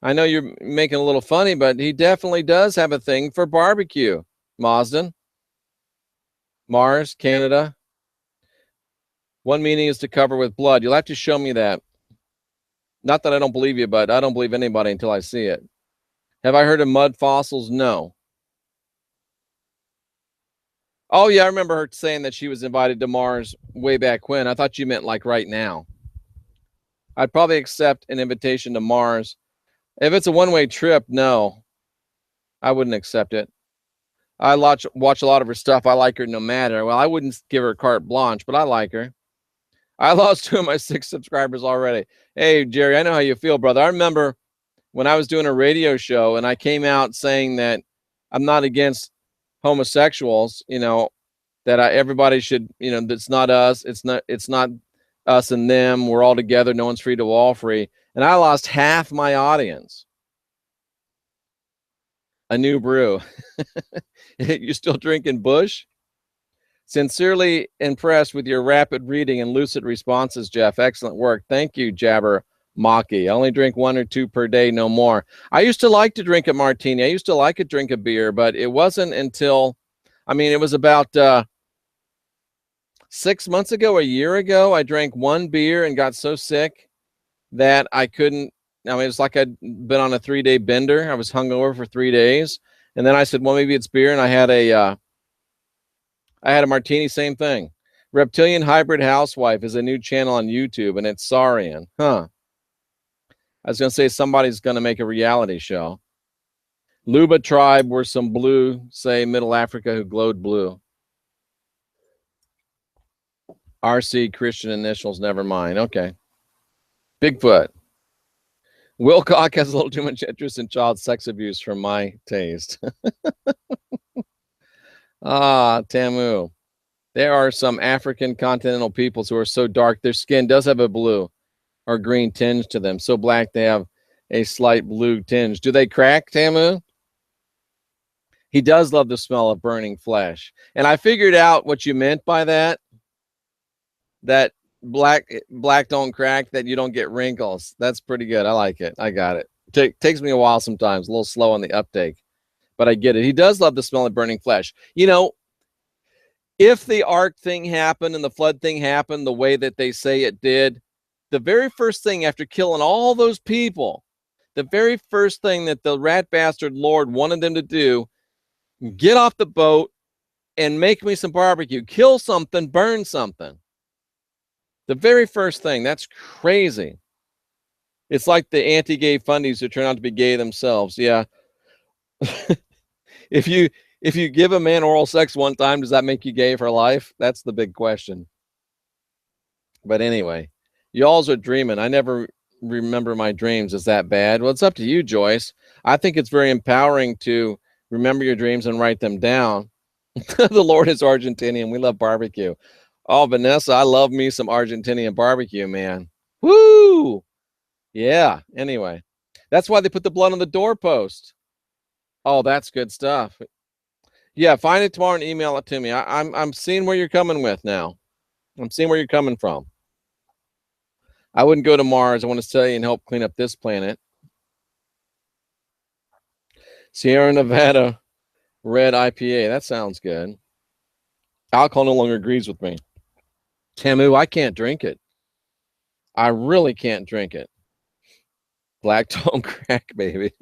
Speaker 1: I know you're making a little funny, but he definitely does have a thing for barbecue. Mazdan, Mars, Canada. One meaning is to cover with blood. You'll have to show me that. Not that I don't believe you, but I don't believe anybody until I see it. Have I heard of mud fossils? No. Oh, yeah, I remember her saying that she was invited to Mars way back when. I thought you meant like right now. I'd probably accept an invitation to Mars. If it's a one-way trip, no, I wouldn't accept it. I watch a lot of her stuff. I like her no matter. Well, I wouldn't give her carte blanche, but I like her. I lost 2 of my 6 subscribers already. Hey, Jerry, I know how you feel, brother. I remember when I was doing a radio show and I came out saying that I'm not against homosexuals, that everybody should, that's not us. It's not us and them. We're all together. No one's free to all free. And I lost half my audience. A new brew. You still drinking Bush? Sincerely impressed with your rapid reading and lucid responses, Jeff. Excellent work. Thank you, Jabber Maki. I only drink 1 or 2 per day, no more. I used to like to drink a martini. I used to like to drink a beer, but it wasn't until, it was about 6 months ago, a year ago, I drank 1 beer and got so sick that I couldn't. It was like I'd been on a 3-day bender. I was hungover for 3 days. And then I said, well, maybe it's beer. And I had a martini, same thing. Reptilian Hybrid Housewife is a new channel on YouTube, and it's Saurian. Huh. I was going to say somebody's going to make a reality show. Luba tribe were some blue, say Middle Africa, who glowed blue. RC Christian initials, never mind. Okay. Bigfoot. Wilcock has a little too much interest in child sex abuse for my taste. Tamu. There are some African continental peoples who are so dark, their skin does have a blue or green tinge to them. So black, they have a slight blue tinge. Do they crack, Tamu? He does love the smell of burning flesh. And I figured out what you meant by that. That black don't crack, that you don't get wrinkles. That's pretty good. I like it. I got it. Takes me a while sometimes, a little slow on the uptake, but I get it. He does love the smell of burning flesh. If the ark thing happened and the flood thing happened the way that they say it did, the very first thing after killing all those people, the very first thing that the rat bastard Lord wanted them to do, get off the boat and make me some barbecue, kill something, burn something. The very first thing. That's crazy. It's like the anti-gay fundies who turn out to be gay themselves. Yeah. If you give a man oral sex one time, does that make you gay for life? That's the big question. But anyway, y'alls are dreaming. I never remember my dreams. Is that bad? Well, it's up to you, Joyce. I think it's very empowering to remember your dreams and write them down. The Lord is Argentinian. We love barbecue. Oh, Vanessa, I love me some Argentinian barbecue, man. Woo! Yeah, anyway. That's why they put the blood on the doorpost. Oh, that's good stuff. Yeah, find it tomorrow and email it to me. I'm seeing where you're coming with now. I'm seeing where you're coming from. I wouldn't go to Mars. I want to study and help clean up this planet. Sierra Nevada Red IPA. That sounds good. Alcohol no longer agrees with me. Tamu, I can't drink it. I really can't drink it. Black don't crack, baby.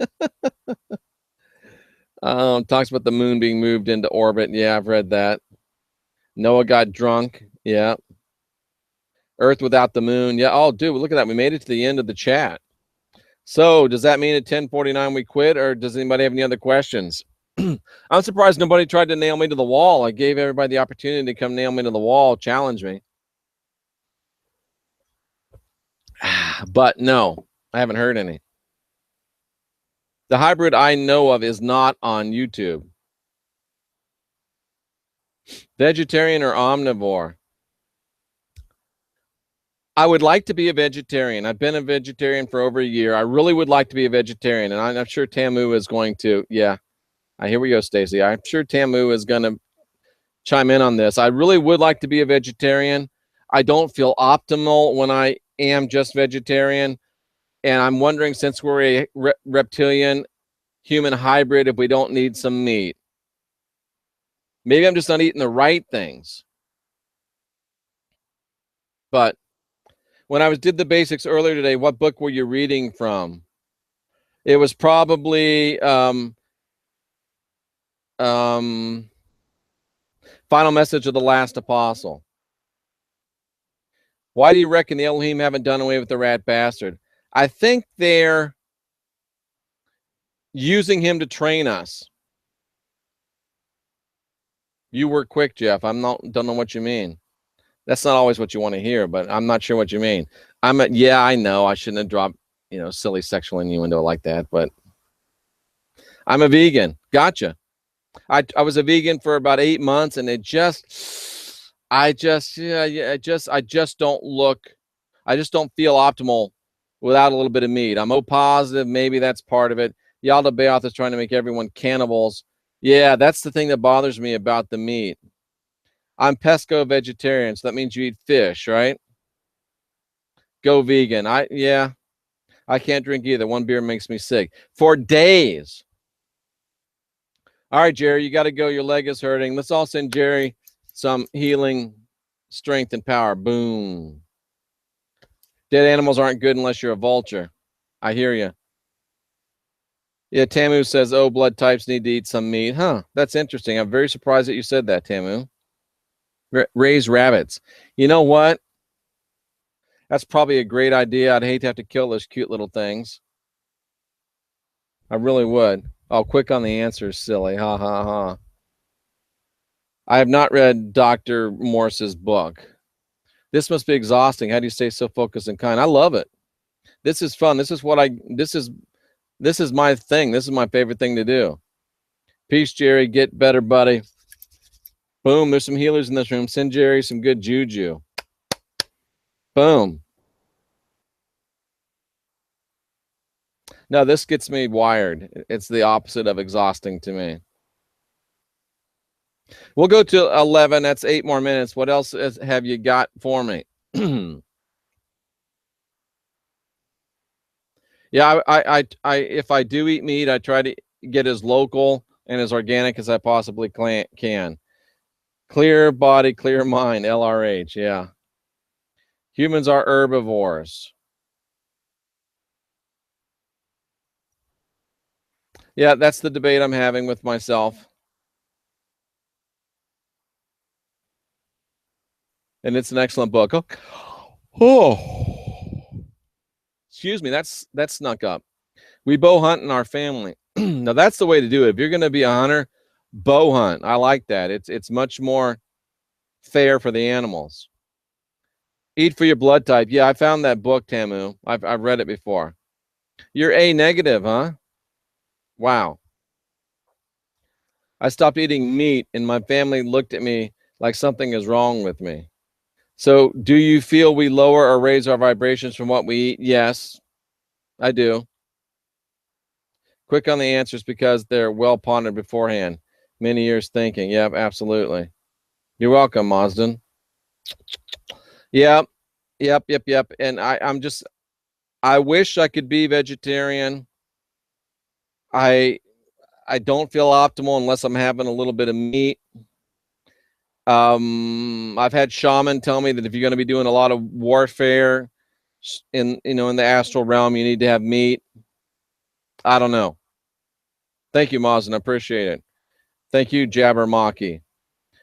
Speaker 1: Talks about the moon being moved into orbit. Yeah, I've read that. Noah got drunk. Yeah. Earth without the moon. Yeah. Oh, dude, look at that. We made it to the end of the chat. So does that mean at 10:49 we quit, or does anybody have any other questions? I'm surprised nobody tried to nail me to the wall. I gave everybody the opportunity to come nail me to the wall, challenge me. But no, I haven't heard any. The hybrid I know of is not on YouTube. Vegetarian or omnivore? I would like to be a vegetarian. I've been a vegetarian for over a year. I really would like to be a vegetarian, and I'm sure Tamu is going to. Yeah, here we go, Stacy. I'm sure Tamu is going to chime in on this. I really would like to be a vegetarian. I don't feel optimal when I am just vegetarian, and I'm wondering, since we're a reptilian human hybrid, if we don't need some meat. Maybe I'm just not eating the right things. But when I did the basics earlier today, what book were you reading from? It was probably Final Message of the Last Apostle. Why do you reckon the Elohim haven't done away with the rat bastard? I think they're using him to train us. You were quick, Jeff. Don't know what you mean. That's not always what you want to hear, but I'm not sure what you mean. Yeah, I know I shouldn't have dropped, silly sexual innuendo like that, but I'm a vegan. Gotcha. I was a vegan for about 8 months, and I just don't feel optimal without a little bit of meat. I'm O positive. Maybe that's part of it. Yalda Bayoth is trying to make everyone cannibals. Yeah, that's the thing that bothers me about the meat. I'm pesco vegetarian, so that means you eat fish, right? Go vegan. I can't drink either. One beer makes me sick for days. All right, Jerry, you got to go. Your leg is hurting. Let's all send Jerry some healing strength and power. Boom. Dead animals aren't good unless you're a vulture. I hear you. Yeah, Tamu says, oh, blood types need to eat some meat. Huh, that's interesting. I'm very surprised that you said that, Tamu. Raise rabbits. You know what? That's probably a great idea. I'd hate to have to kill those cute little things. I really would. Oh, quick on the answers, silly. Ha, ha, ha. I have not read Dr. Morse's book. This must be exhausting. How do you stay so focused and kind? I love it. This is fun. This is my thing. This is my favorite thing to do. Peace, Jerry. Get better, buddy. Boom. There's some healers in this room. Send Jerry some good juju. Boom. No, this gets me wired. It's the opposite of exhausting to me. We'll go to 11. That's 8 more minutes. What else have you got for me? Yeah, I if I do eat meat, I try to get as local and as organic as I possibly can. Clear body, clear mind, LRH. Yeah. Humans are herbivores. Yeah, that's the debate I'm having with myself. And it's an excellent book. Oh. Excuse me, that snuck up. We bow hunt in our family. Now that's the way to do it. If you're going to be a hunter, bow hunt. I like that. It's much more fair for the animals. Eat for your blood type. Yeah, I found that book, Tamu. I've read it before. You're A negative, huh? Wow. I stopped eating meat and my family looked at me like something is wrong with me. So do you feel we lower or raise our vibrations from what we eat? Yes, I do. Quick on the answers because they're well pondered beforehand. Many years thinking. Yep, absolutely. You're welcome, Mazdan. Yep. And I wish I could be vegetarian. I don't feel optimal unless I'm having a little bit of meat. I've had shaman tell me that if you're going to be doing a lot of warfare in the astral realm, you need to have meat. I don't know. Thank you, Mazdan. I appreciate it. Thank you, Jabbermocky.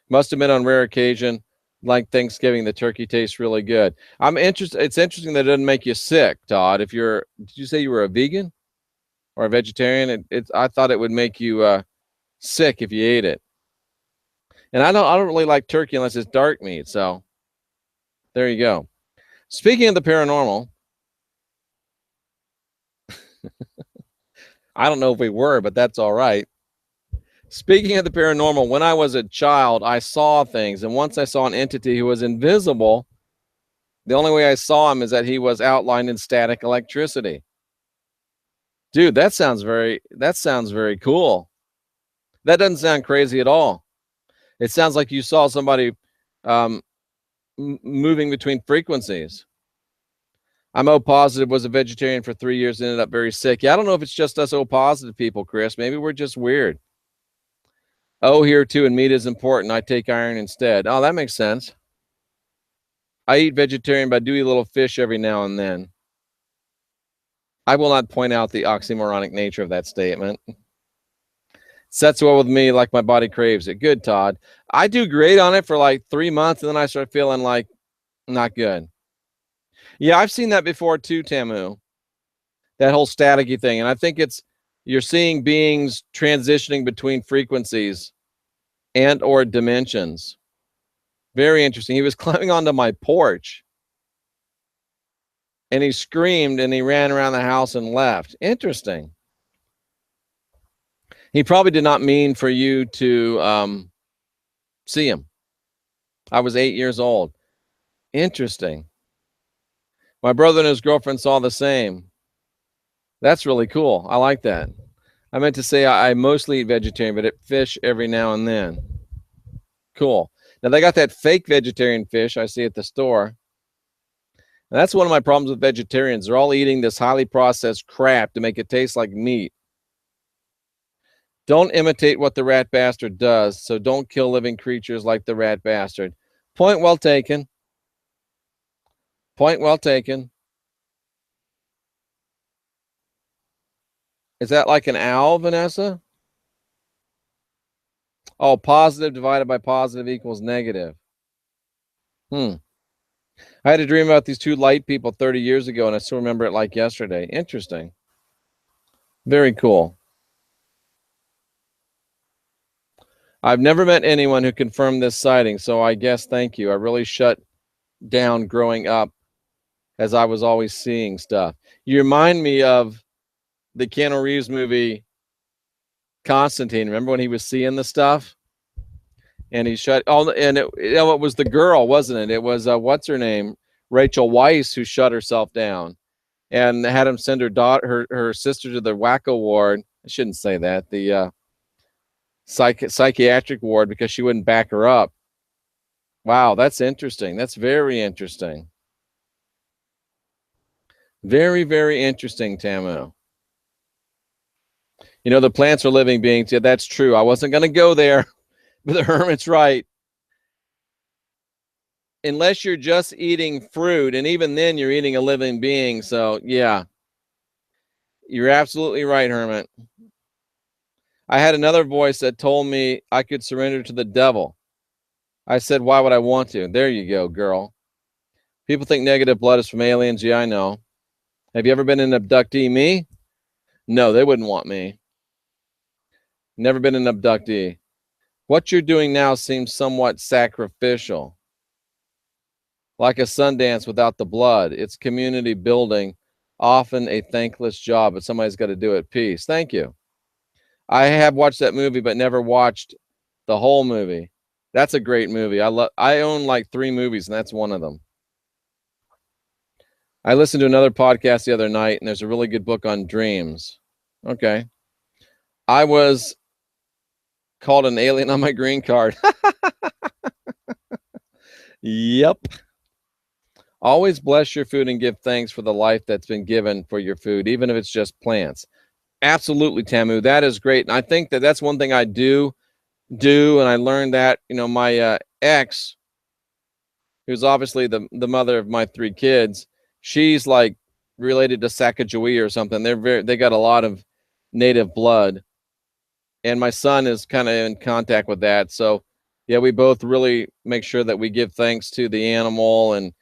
Speaker 1: Must have been on rare occasion, like Thanksgiving. The turkey tastes really good. I'm interested. It's interesting that it doesn't make you sick, Todd. Did you say you were a vegan or a vegetarian? I thought it would make you sick if you ate it. And I don't really like turkey unless it's dark meat. So there you go. Speaking of the paranormal, I don't know if we were, but that's all right. Speaking of the paranormal, when I was a child, I saw things. And once I saw an entity who was invisible, the only way I saw him is that he was outlined in static electricity. Dude, that sounds very cool. That doesn't sound crazy at all. It sounds like you saw somebody moving between frequencies. I'm O positive, was a vegetarian for 3 years, ended up very sick. Yeah, I don't know if it's just us O positive people, Chris. Maybe we're just weird. Oh, here too, and meat is important. I take iron instead. Oh, that makes sense. I eat vegetarian, but I do eat a little fish every now and then. I will not point out the oxymoronic nature of that statement. Sets well with me like my body craves it. Good, Todd. I do great on it for like 3 months, and then I start feeling like not good. Yeah, I've seen that before too, Tamu. That whole staticky thing. And I think it's you're seeing beings transitioning between frequencies and or dimensions. Very interesting. He was climbing onto my porch and he screamed and he ran around the house and left. Interesting. He probably did not mean for you to see him. I was 8 years old. Interesting. My brother and his girlfriend saw the same. That's really cool. I like that. I meant to say I mostly eat vegetarian, but fish every now and then. Cool. Now they got that fake vegetarian fish I see at the store. And that's one of my problems with vegetarians. They're all eating this highly processed crap to make it taste like meat. Don't imitate what the rat bastard does, so don't kill living creatures like the rat bastard. Point well taken. Point well taken. Is that like an owl, Vanessa? Oh, positive divided by positive equals negative. I had a dream about these two light people 30 years ago, and I still remember it like yesterday. Interesting. Very cool. I've never met anyone who confirmed this sighting, so I guess thank you. I really shut down growing up as I was always seeing stuff. You remind me of the Keanu Reeves movie Constantine. Remember when he was seeing the stuff? And he shut and it was the girl, wasn't it? It was what's her name? Rachel Weisz, who shut herself down and had him send her daughter, her sister to the wacko ward. I shouldn't say that. The psychiatric ward because she wouldn't back her up. Wow, that's interesting. That's very interesting. Very, very interesting, Tamu. You know, the plants are living beings. Yeah, that's true. I wasn't going to go there, but the hermit's right. Unless you're just eating fruit, and even then you're eating a living being. So, yeah, you're absolutely right, hermit. I had another voice that told me I could surrender to the devil. I said, why would I want to? There you go, girl. People think negative blood is from aliens. Yeah, I know. Have you ever been an abductee? Me? No, they wouldn't want me. Never been an abductee. What you're doing now seems somewhat sacrificial. Like a Sundance without the blood. It's community building, often a thankless job, but somebody's got to do it. Peace. Thank you. I have watched that movie, but never watched the whole movie. That's a great movie. I own like 3 movies, and that's one of them. I listened to another podcast the other night, and there's a really good book on dreams. Okay. I was called an alien on my green card. Yep. Always bless your food and give thanks for the life that's been given for your food, even if it's just plants. Absolutely, Tamu. That is great. And I think that that's one thing I do. And I learned that, you know, my ex, who's obviously the mother of my 3 kids, she's like related to Sacagawea or something. They got a lot of native blood. And my son is kind of in contact with that. So yeah, we both really make sure that we give thanks to the animal and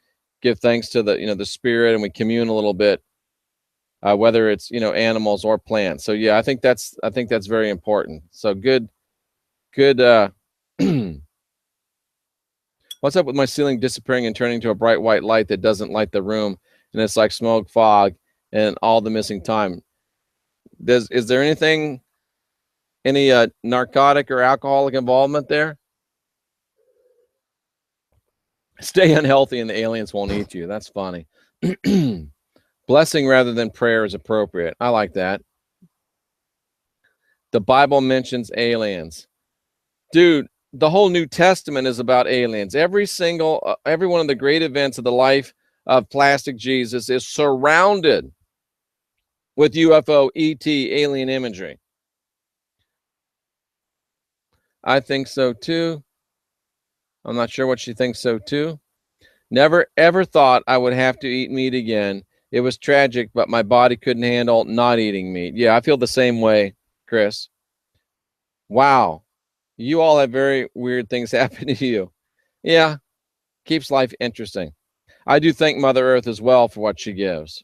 Speaker 1: give thanks to the, you know, the spirit, and we commune a little bit, whether it's, you know, animals or plants. So yeah, I think that's very important. So good. What's up with my ceiling disappearing and turning to a bright white light that doesn't light the room, and it's like smoke, fog, and all the missing time? Is there anything, any narcotic or alcoholic involvement there? Stay unhealthy and the aliens won't eat you. That's funny. Blessing rather than prayer is appropriate. I like that. The Bible mentions aliens. Dude, the whole New Testament is about aliens. Every one of the great events of the life of Plastic Jesus is surrounded with UFO, ET, alien imagery. I think so too. I'm not sure what she thinks so too. Never ever thought I would have to eat meat again. It was tragic, but my body couldn't handle not eating meat. Yeah, I feel the same way, Chris. Wow. You all have very weird things happen to you. Yeah, keeps life interesting. I do thank Mother Earth as well for what she gives.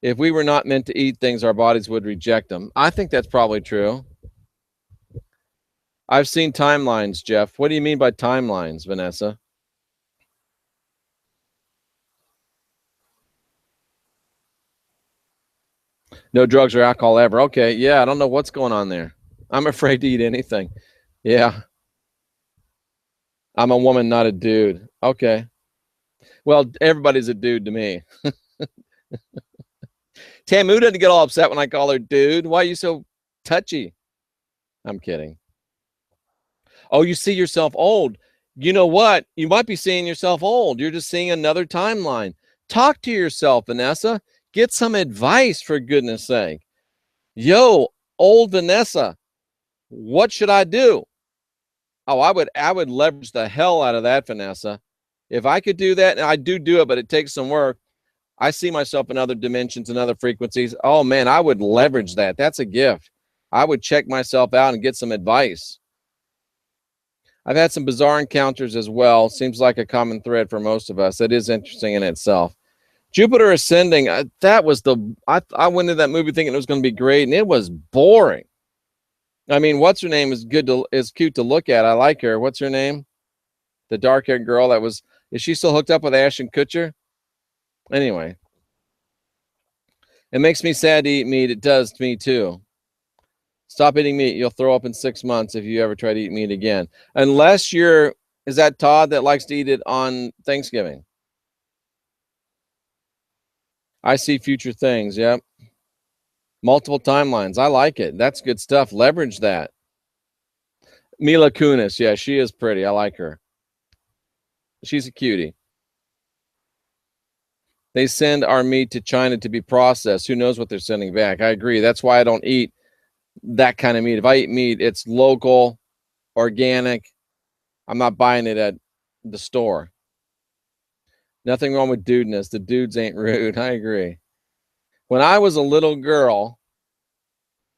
Speaker 1: If we were not meant to eat things, our bodies would reject them. I think that's probably true. I've seen timelines, Jeff. What do you mean by timelines, Vanessa? No drugs or alcohol ever. Okay, yeah, I don't know what's going on there. I'm afraid to eat anything. Yeah, I'm a woman, not a dude. Okay. Well, everybody's a dude to me. Tamu doesn't get all upset when I call her dude. Why are you so touchy? I'm kidding. Oh, you see yourself old. You know what? You might be seeing yourself old. You're just seeing another timeline. Talk to yourself, Vanessa. Get some advice, for goodness sake. Yo, old Vanessa, what should I do? Oh, I would leverage the hell out of that, Vanessa. If I could do that, and I do it, but it takes some work. I see myself in other dimensions and other frequencies. Oh man, I would leverage that. That's a gift. I would check myself out and get some advice. I've had some bizarre encounters as well. Seems like a common thread for most of us. That is interesting in itself. Jupiter Ascending. That was I went into that movie thinking it was going to be great, and it was boring. I mean, what's her name is cute to look at. I like her. What's her name? The dark-haired girl that was. Is she still hooked up with Ashton Kutcher? Anyway, it makes me sad to eat meat. It does to me too. Stop eating meat. You'll throw up in 6 months if you ever try to eat meat again. Unless you're, is that Todd that likes to eat it on Thanksgiving? I see future things. Yep. Multiple timelines. I like it. That's good stuff. Leverage that. Mila Kunis. Yeah, she is pretty. I like her. She's a cutie. They send our meat to China to be processed. Who knows what they're sending back? I agree. That's why I don't eat that kind of meat. If I eat meat, it's local, organic. I'm not buying it at the store. Nothing wrong with dudeness. The dudes ain't rude. I agree. When I was a little girl,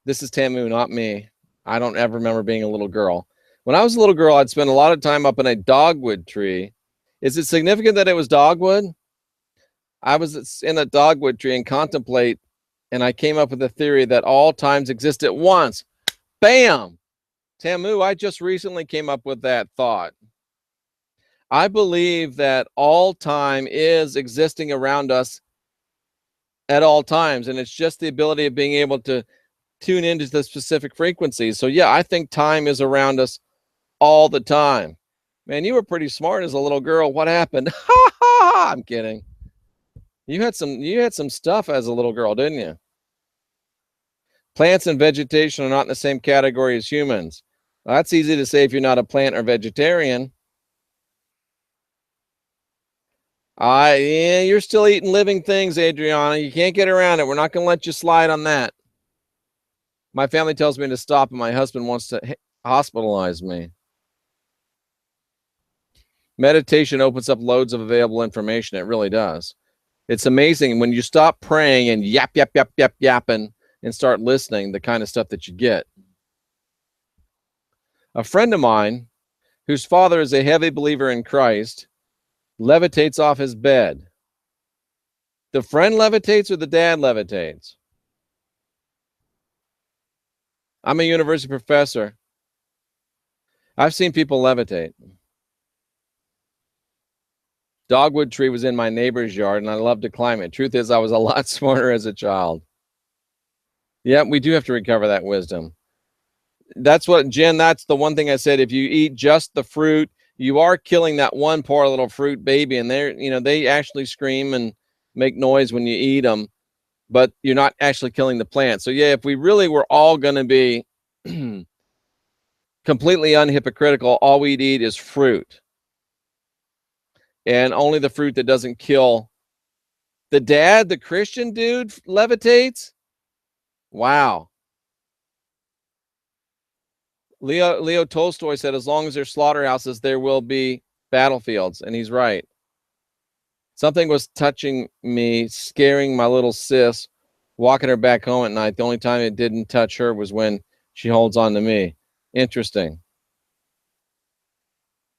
Speaker 1: this is Tamu, not me. I don't ever remember being a little girl. When I was a little girl, I'd spend a lot of time up in a dogwood tree. Is it significant that it was dogwood? I was in a dogwood tree and contemplate, and I came up with a theory that all times exist at once. Bam! Tamu, I just recently came up with that thought. I believe that all time is existing around us at all times, and it's just the ability of being able to tune into the specific frequencies. So yeah, I think time is around us all the time. Man, you were pretty smart as a little girl. What happened? Ha ha! I'm kidding. You had some stuff as a little girl, didn't you? Plants and vegetation are not in the same category as humans. Well, that's easy to say if you're not a plant or vegetarian. Yeah, you're still eating living things, Adriana. You can't get around it. We're not going to let you slide on that. My family tells me to stop, and my husband wants to hospitalize me. Meditation opens up loads of available information. It really does. It's amazing when you stop praying and yapping and start listening, the kind of stuff that you get. A friend of mine, whose father is a heavy believer in Christ, levitates off his bed. The friend levitates or the dad levitates? I'm a university professor. I've seen people levitate. Dogwood tree was in my neighbor's yard, and I loved to climb it. Truth is, I was a lot smarter as a child. Yeah, we do have to recover that wisdom. That's what, Jen, that's the one thing I said. If you eat just the fruit, you are killing that one poor little fruit baby, and they actually scream and make noise when you eat them, but you're not actually killing the plant. So yeah, if we really were all going to be completely unhypocritical, all we'd eat is fruit, and only the fruit that doesn't kill. The dad, the Christian dude, levitates. Wow. Leo Tolstoy said, as long as there's slaughterhouses, there will be battlefields, and he's right. Something was touching me, scaring my little sis, walking her back home at night. The only time it didn't touch her was when she holds on to me. Interesting.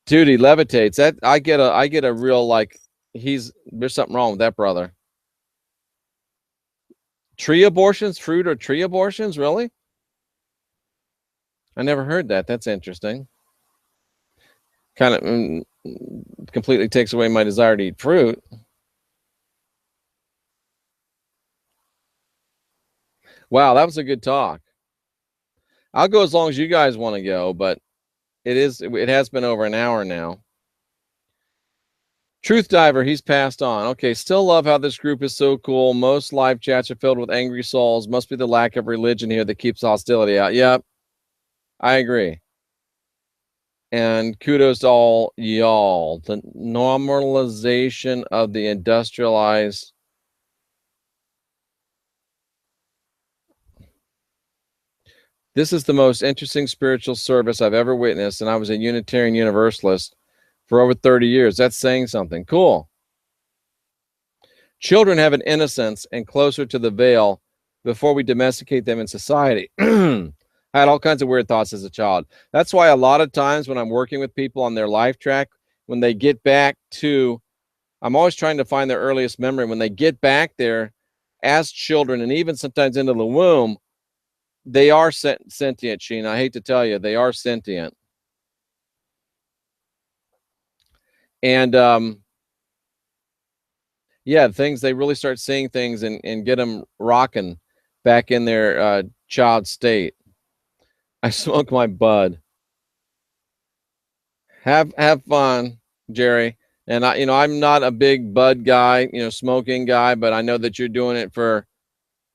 Speaker 1: Dude, he levitates. That I get a real, like, there's something wrong with that brother. Tree abortions, fruit or tree abortions, really? I never heard that. That's interesting. Kind of completely takes away my desire to eat fruit. Wow, that was a good talk. I'll go as long as you guys want to go, but it has been over an hour now. Truth Diver, he's passed on. Okay, still love how this group is so cool. Most live chats are filled with angry souls. Must be the lack of religion here that keeps hostility out. Yep, I agree. And kudos to all y'all. The normalization of the industrialized. This is the most interesting spiritual service I've ever witnessed, and I was a Unitarian Universalist for over 30 years. That's saying something. Cool. Children have an innocence and closer to the veil before we domesticate them in society. I had all kinds of weird thoughts as a child. That's why a lot of times when I'm working with people on their life track, when they get back to, I'm always trying to find their earliest memory. When they get back there as children, and even sometimes into the womb, they are sentient, Sheena. I hate to tell you, they are sentient. And yeah, they really start seeing things and get them rocking back in their child state. I smoke my bud. Have fun, Jerry. And I'm not a big bud guy, smoking guy, but I know that you're doing it for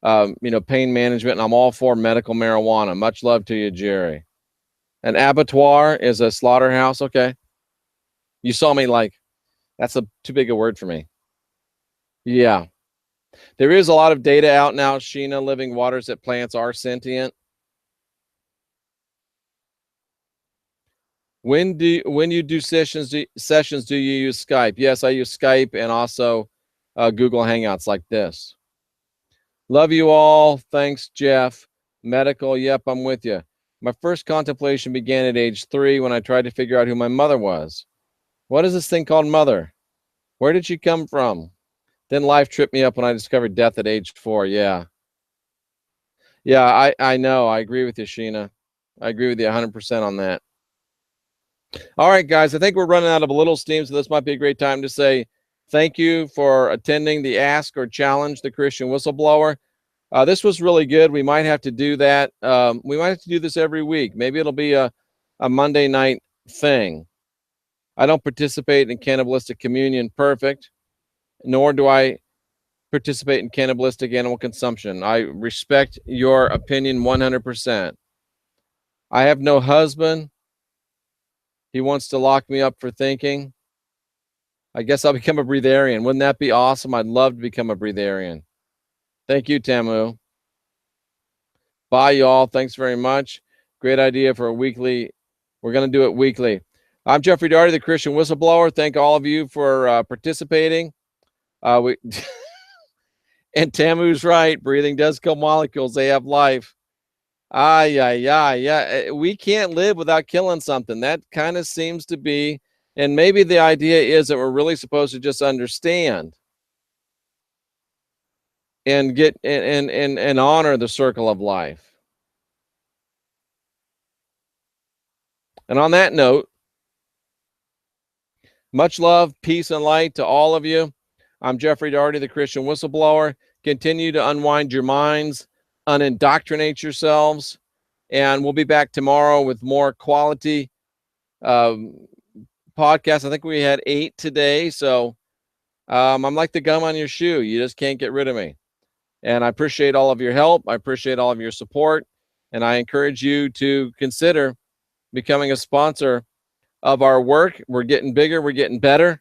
Speaker 1: pain management, and I'm all for medical marijuana. Much love to you, Jerry. An abattoir is a slaughterhouse. Okay. You saw me like, that's too big a word for me. Yeah. There is a lot of data out now, Sheena, living waters, that plants are sentient. When you do sessions, do you use Skype? Yes, I use Skype and also Google Hangouts like this. Love you all. Thanks, Jeff. Medical. Yep, I'm with you. My first contemplation began at age 3 when I tried to figure out who my mother was. What is this thing called mother? Where did she come from? Then life tripped me up when I discovered death at age 4. Yeah. Yeah, I know. I agree with you, Sheena. I agree with you 100% on that. All right, guys, I think we're running out of a little steam, so this might be a great time to say thank you for attending the Ask or Challenge the Christian Whistleblower. This was really good. We might have to do that. We might have to do this every week. Maybe it'll be a Monday night thing. I don't participate in cannibalistic communion perfect, nor do I participate in cannibalistic animal consumption. I respect your opinion 100%. I have no husband. He wants to lock me up for thinking. I guess I'll become a breatharian. Wouldn't that be awesome? I'd love to become a breatharian. Thank you, Tamu. Bye, y'all. Thanks very much. Great idea for a weekly. We're going to do it weekly. I'm Jeffrey Daugherty, the Christian Whistleblower. Thank all of you for participating. And Tamu's right. Breathing does kill molecules. They have life. Yeah. We can't live without killing something. That kind of seems to be, and maybe the idea is that we're really supposed to just understand and get and honor the circle of life. And on that note, much love, peace, and light to all of you. I'm Jeffrey Daugherty, the Christian Whistleblower. Continue to unwind your minds, unindoctrinate yourselves, and we'll be back tomorrow with more quality podcasts. I think we had 8 today, so I'm like the gum on your shoe. You just can't get rid of me. And I appreciate all of your help. I appreciate all of your support, and I encourage you to consider becoming a sponsor of our work. We're getting bigger. We're getting better.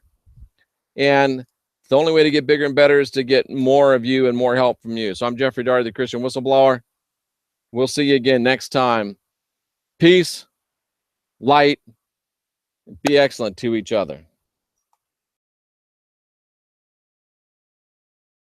Speaker 1: And the only way to get bigger and better is to get more of you and more help from you. So I'm Jeffrey Daugherty, the Christian Whistleblower. We'll see you again next time. Peace, light, be excellent to each other.